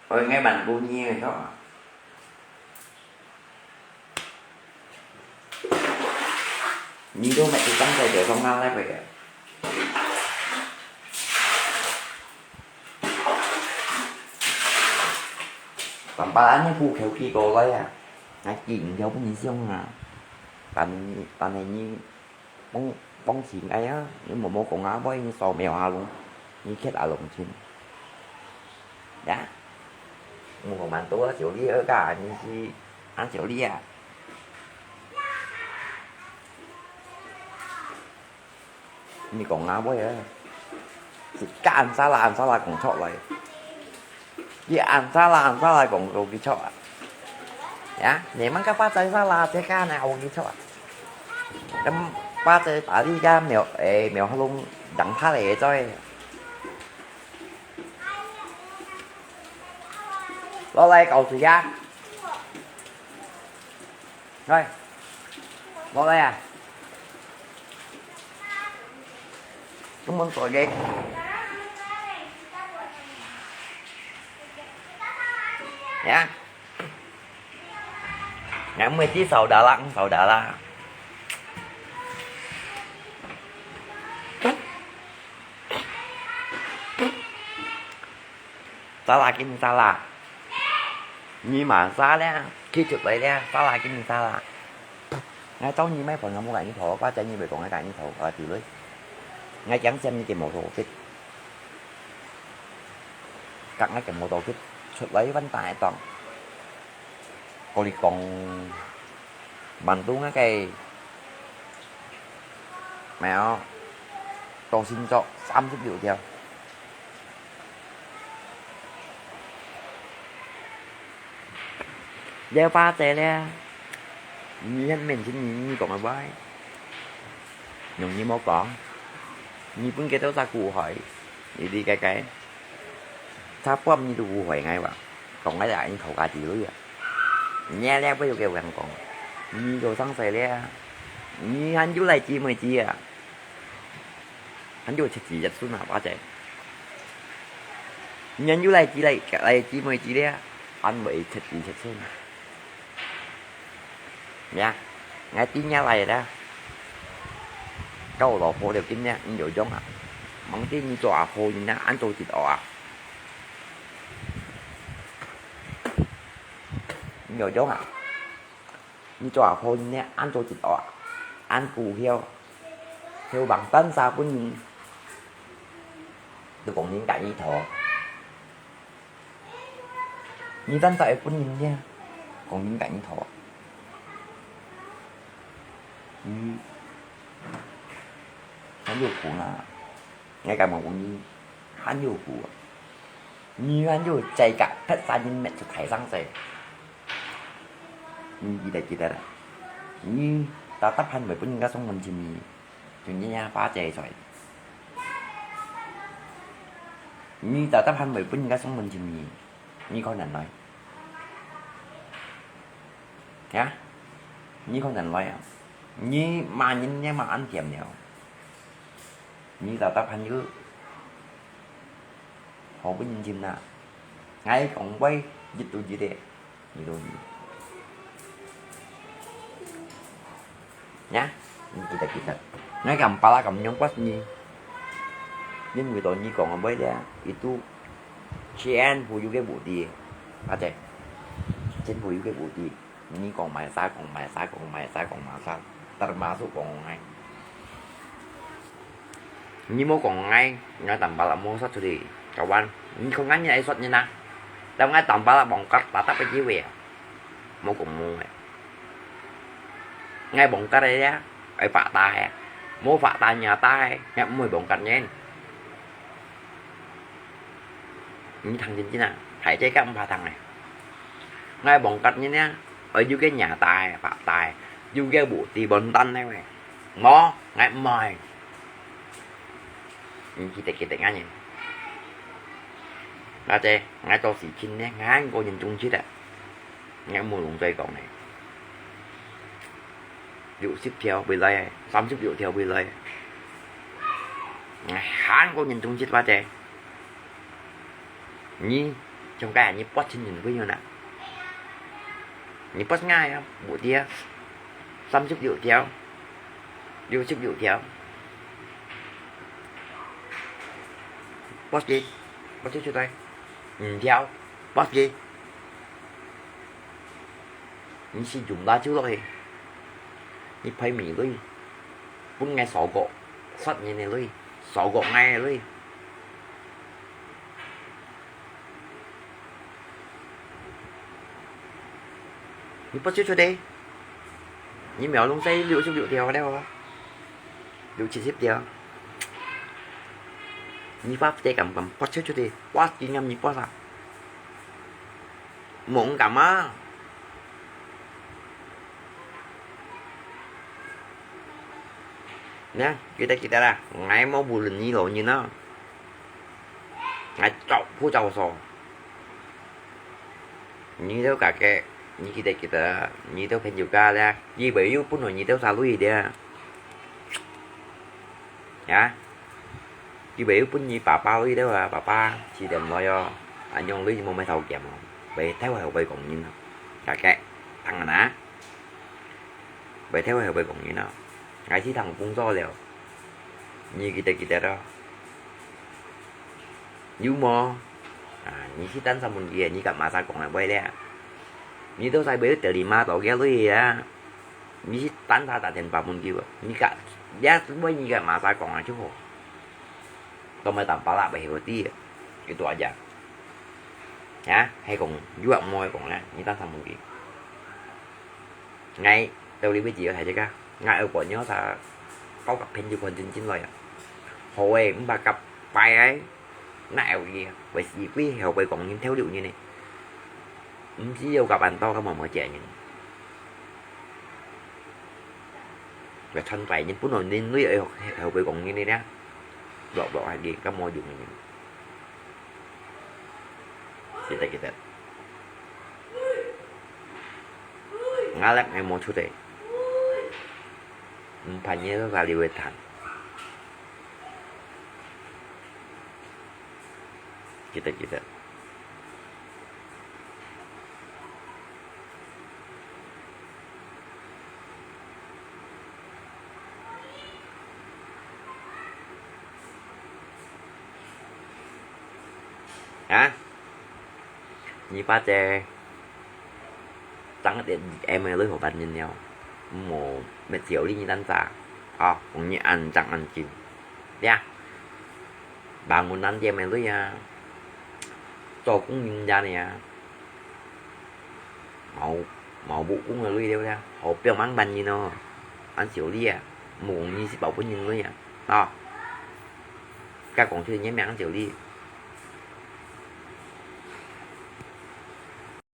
A: Ôi ngay bàn cô nhiên rồi đó. Như đó mẹ tôi cắm tay để không ăn lại vậy. Tầm ba anh như phu khéo kia cô lấy à. Ngay chuyện giống như xong à. Tầm này như bóng chuyện ấy á. Nhưng mà mô còn áo với như sò mèo hà luôn. Như kết ở lồng chín. Đã. Mua còn bạn tôi chịu đi ở cả như khi ăn chịu đi à. Như còn áo với á. Cả ăn xa là còn chọn lại. Vì ăn xa là còn đồ cái chọn. Dạ, nếu mà các bác thấy xa là thế ca nào cái chọn. Các bác thấy tả đi ra mèo luôn đặng thá lệ cho em. Lo đây cầu thời gian. Rồi. Lo đây à. Cảm ơn tội ghét. Nha. Ngày 19 sầu Đà Lạt. Salad. Nhưng mà xa đấy, khi trực lại đấy, salad cái mình salad. Ngay tối như mấy phần không có lại như thổ, quá chạy như vậy còn ngay cạnh như thổ, ở tiểu lưới. Ngay chẳng xem như cái mô tô kích. Cắt ngay cái mô tô kích, xuất lấy bánh tay toàn. Còn đi còn bằng tú ngay cái mèo tôi xin cho 30 triệu theo. Đeo ba tè le nhân mình xin như còn ở bãi nhung như máu con như vẫn cái tao ra cụ hỏi đi cái tháp quâm như cụ hỏi ngay bạn còn cái lại như thầu cả chỉ lưới à nha le với kêu gần còn như đồ sáng xài le như anh chú lại chi mày chi à anh chú chỉ giật xuống nào ba chạy nhân chú lại chi mày chi le anh bị thịt gì thịt xuống nha ngay tiếng nha này đó câu lọ khô đều kín nha như vậy giống à mắng tiếng như trò khô như nó anh tôi thịt ọa như vậy giống à như trò khô như nó anh tôi thịt ọa anh cù heo theo bằng tên sao của Nhi. Tôi còn những cái Nhi thọ. Nhi tên tại của Nhi nha. Còn những cái Nhi thọ. Hắn vô cụ là ngay cả một Nhi hắn vô cụ. Nhi hắn vô chạy cả hết xa nhìn mẹ cho thấy răng rề. Nhi gì đây. Nhi ta tắp hành với Nhi ra xong mình chìm. Chúng nha phá chè rồi. Nhi ta tắp hành với Nhi ra xong mình chìm. Nhi con nành nói. Nhá. Nhi con nành nói à. Nhi mà nhìn nha mà ăn kèm nhau. Nhi ta tắp hành với họ với Nhi chìm nè. Ngay còn quay dịch tụi gì đẹp. Như tôi nhá. Kita nói cầm pala cầm nhóm quát Nhi. Nhưng người tội Nhi còn ở bấy ra itu Chien phụ cái bộ đi à trời trên phụ cái bộ đi Nhi còn mày sai termasuk còn ngay Nhi mau còn ngay ngay tầm pala mau sót đi kawan Nhi không ngắn như ấy sót như na đâu ngay tầm pala bỏng cắt ta tắt cái chiếu về mau cùng mua ngay bỏng cắt đây á ai phạ tai mua phạ tai nhà tai nghe mùi bỏng cắt nha những thằng chính nào hãy chơi các ông ba thằng này ngay bỏng cắt như nhá ở dưới cái nhà tài phạ tài dưới cái bộ tì bẩn tanh này mày mò ngay mời những kita ngay nhìn ra chơi ngay to xỉ chín nhé ngay cô nhìn chung chứ ạ ngay mùi lùng dây còn này dụ ship theo bị lây 30 triệu theo bị lây hán cô nhìn chung chết ba trẻ Nhi trong cái như post trên nhìn với nhau nè như post ngay không buổi tia 30 triệu theo dụ ship triệu theo post gì post cho tay nhìn theo post gì Nhi sử dụng đa chứ rồi Nhi phải mì lui cũng nghe sọ gộ sắt như này lui sọ gộ ngay lui Nhi bắt chước cho đây Nhi mèo lông dây liệu theo đây hả liệu chỉ xếp theo Nhi pháp dây cầm bắt chước cho đây quá kỹ ngâm Nhi quá sao muộn cầm á nhá kita ra ngay mau bù lình như lộ như nó ngay chọc phú châu sò như thế cả cái như kita như thế phải nhiều ca ra gì bị yếu phút rồi như thế sao lui đi nhá chỉ bị yếu phút như bà bao đi đó là bà ba chỉ đừng lo cho anh nhon lý mua mấy thầu kèm bị theo hậu bị còn như cả cái thằng là ná bị theo hậu bị còn như nó ngay chỉ thằng cũng do liệu như kita đó như mò như chỉ đánh xong mình kia như gặp mà sao còn là quay đây như tôi sai biết từ đi ma tổ ghé lưới á như chỉ đánh ra tại thành phạm mình kêu như cả giá với như gặp mà sao còn là chú hồ tôi mới tầm ba lạ bảy hồ tí cái tuổi giờ nhá hay còn chú bạn môi còn là như đánh xong mình kia ngay tôi đi với chị ở thầy chứ ca ngay ở của nhớ sao có cặp hình như còn chính rồi hồi em ba cặp bài ấy nào gì vậy gì quý hậu vậy còn những theo điệu như này chỉ yêu gặp anh to không mà trẻ nhìn và thân vậy nhưng phút nổi nên nuôi ở hậu vậy còn như này đó độ hay gì các môi dùng này kita ngalak em mau chút đấy Umpanya itu kali wetan. Kita hả như ba chè trắng để em lưới của bạn nhìn nhau một mệt xỉu đi như đánh xa Cũng như anh chẳng anh chịu. Yeah. Bạn muốn ăn cho em với cho cũng nhìn ra nè. Màu bụ cũng là lui đeo ra. Hộp biểu mang bánh gì nó. Anh xỉu đi à. Muốn như sẽ bảo với nhìn với à. Đó. Các con chơi nhé mẹ ăn xỉu đi.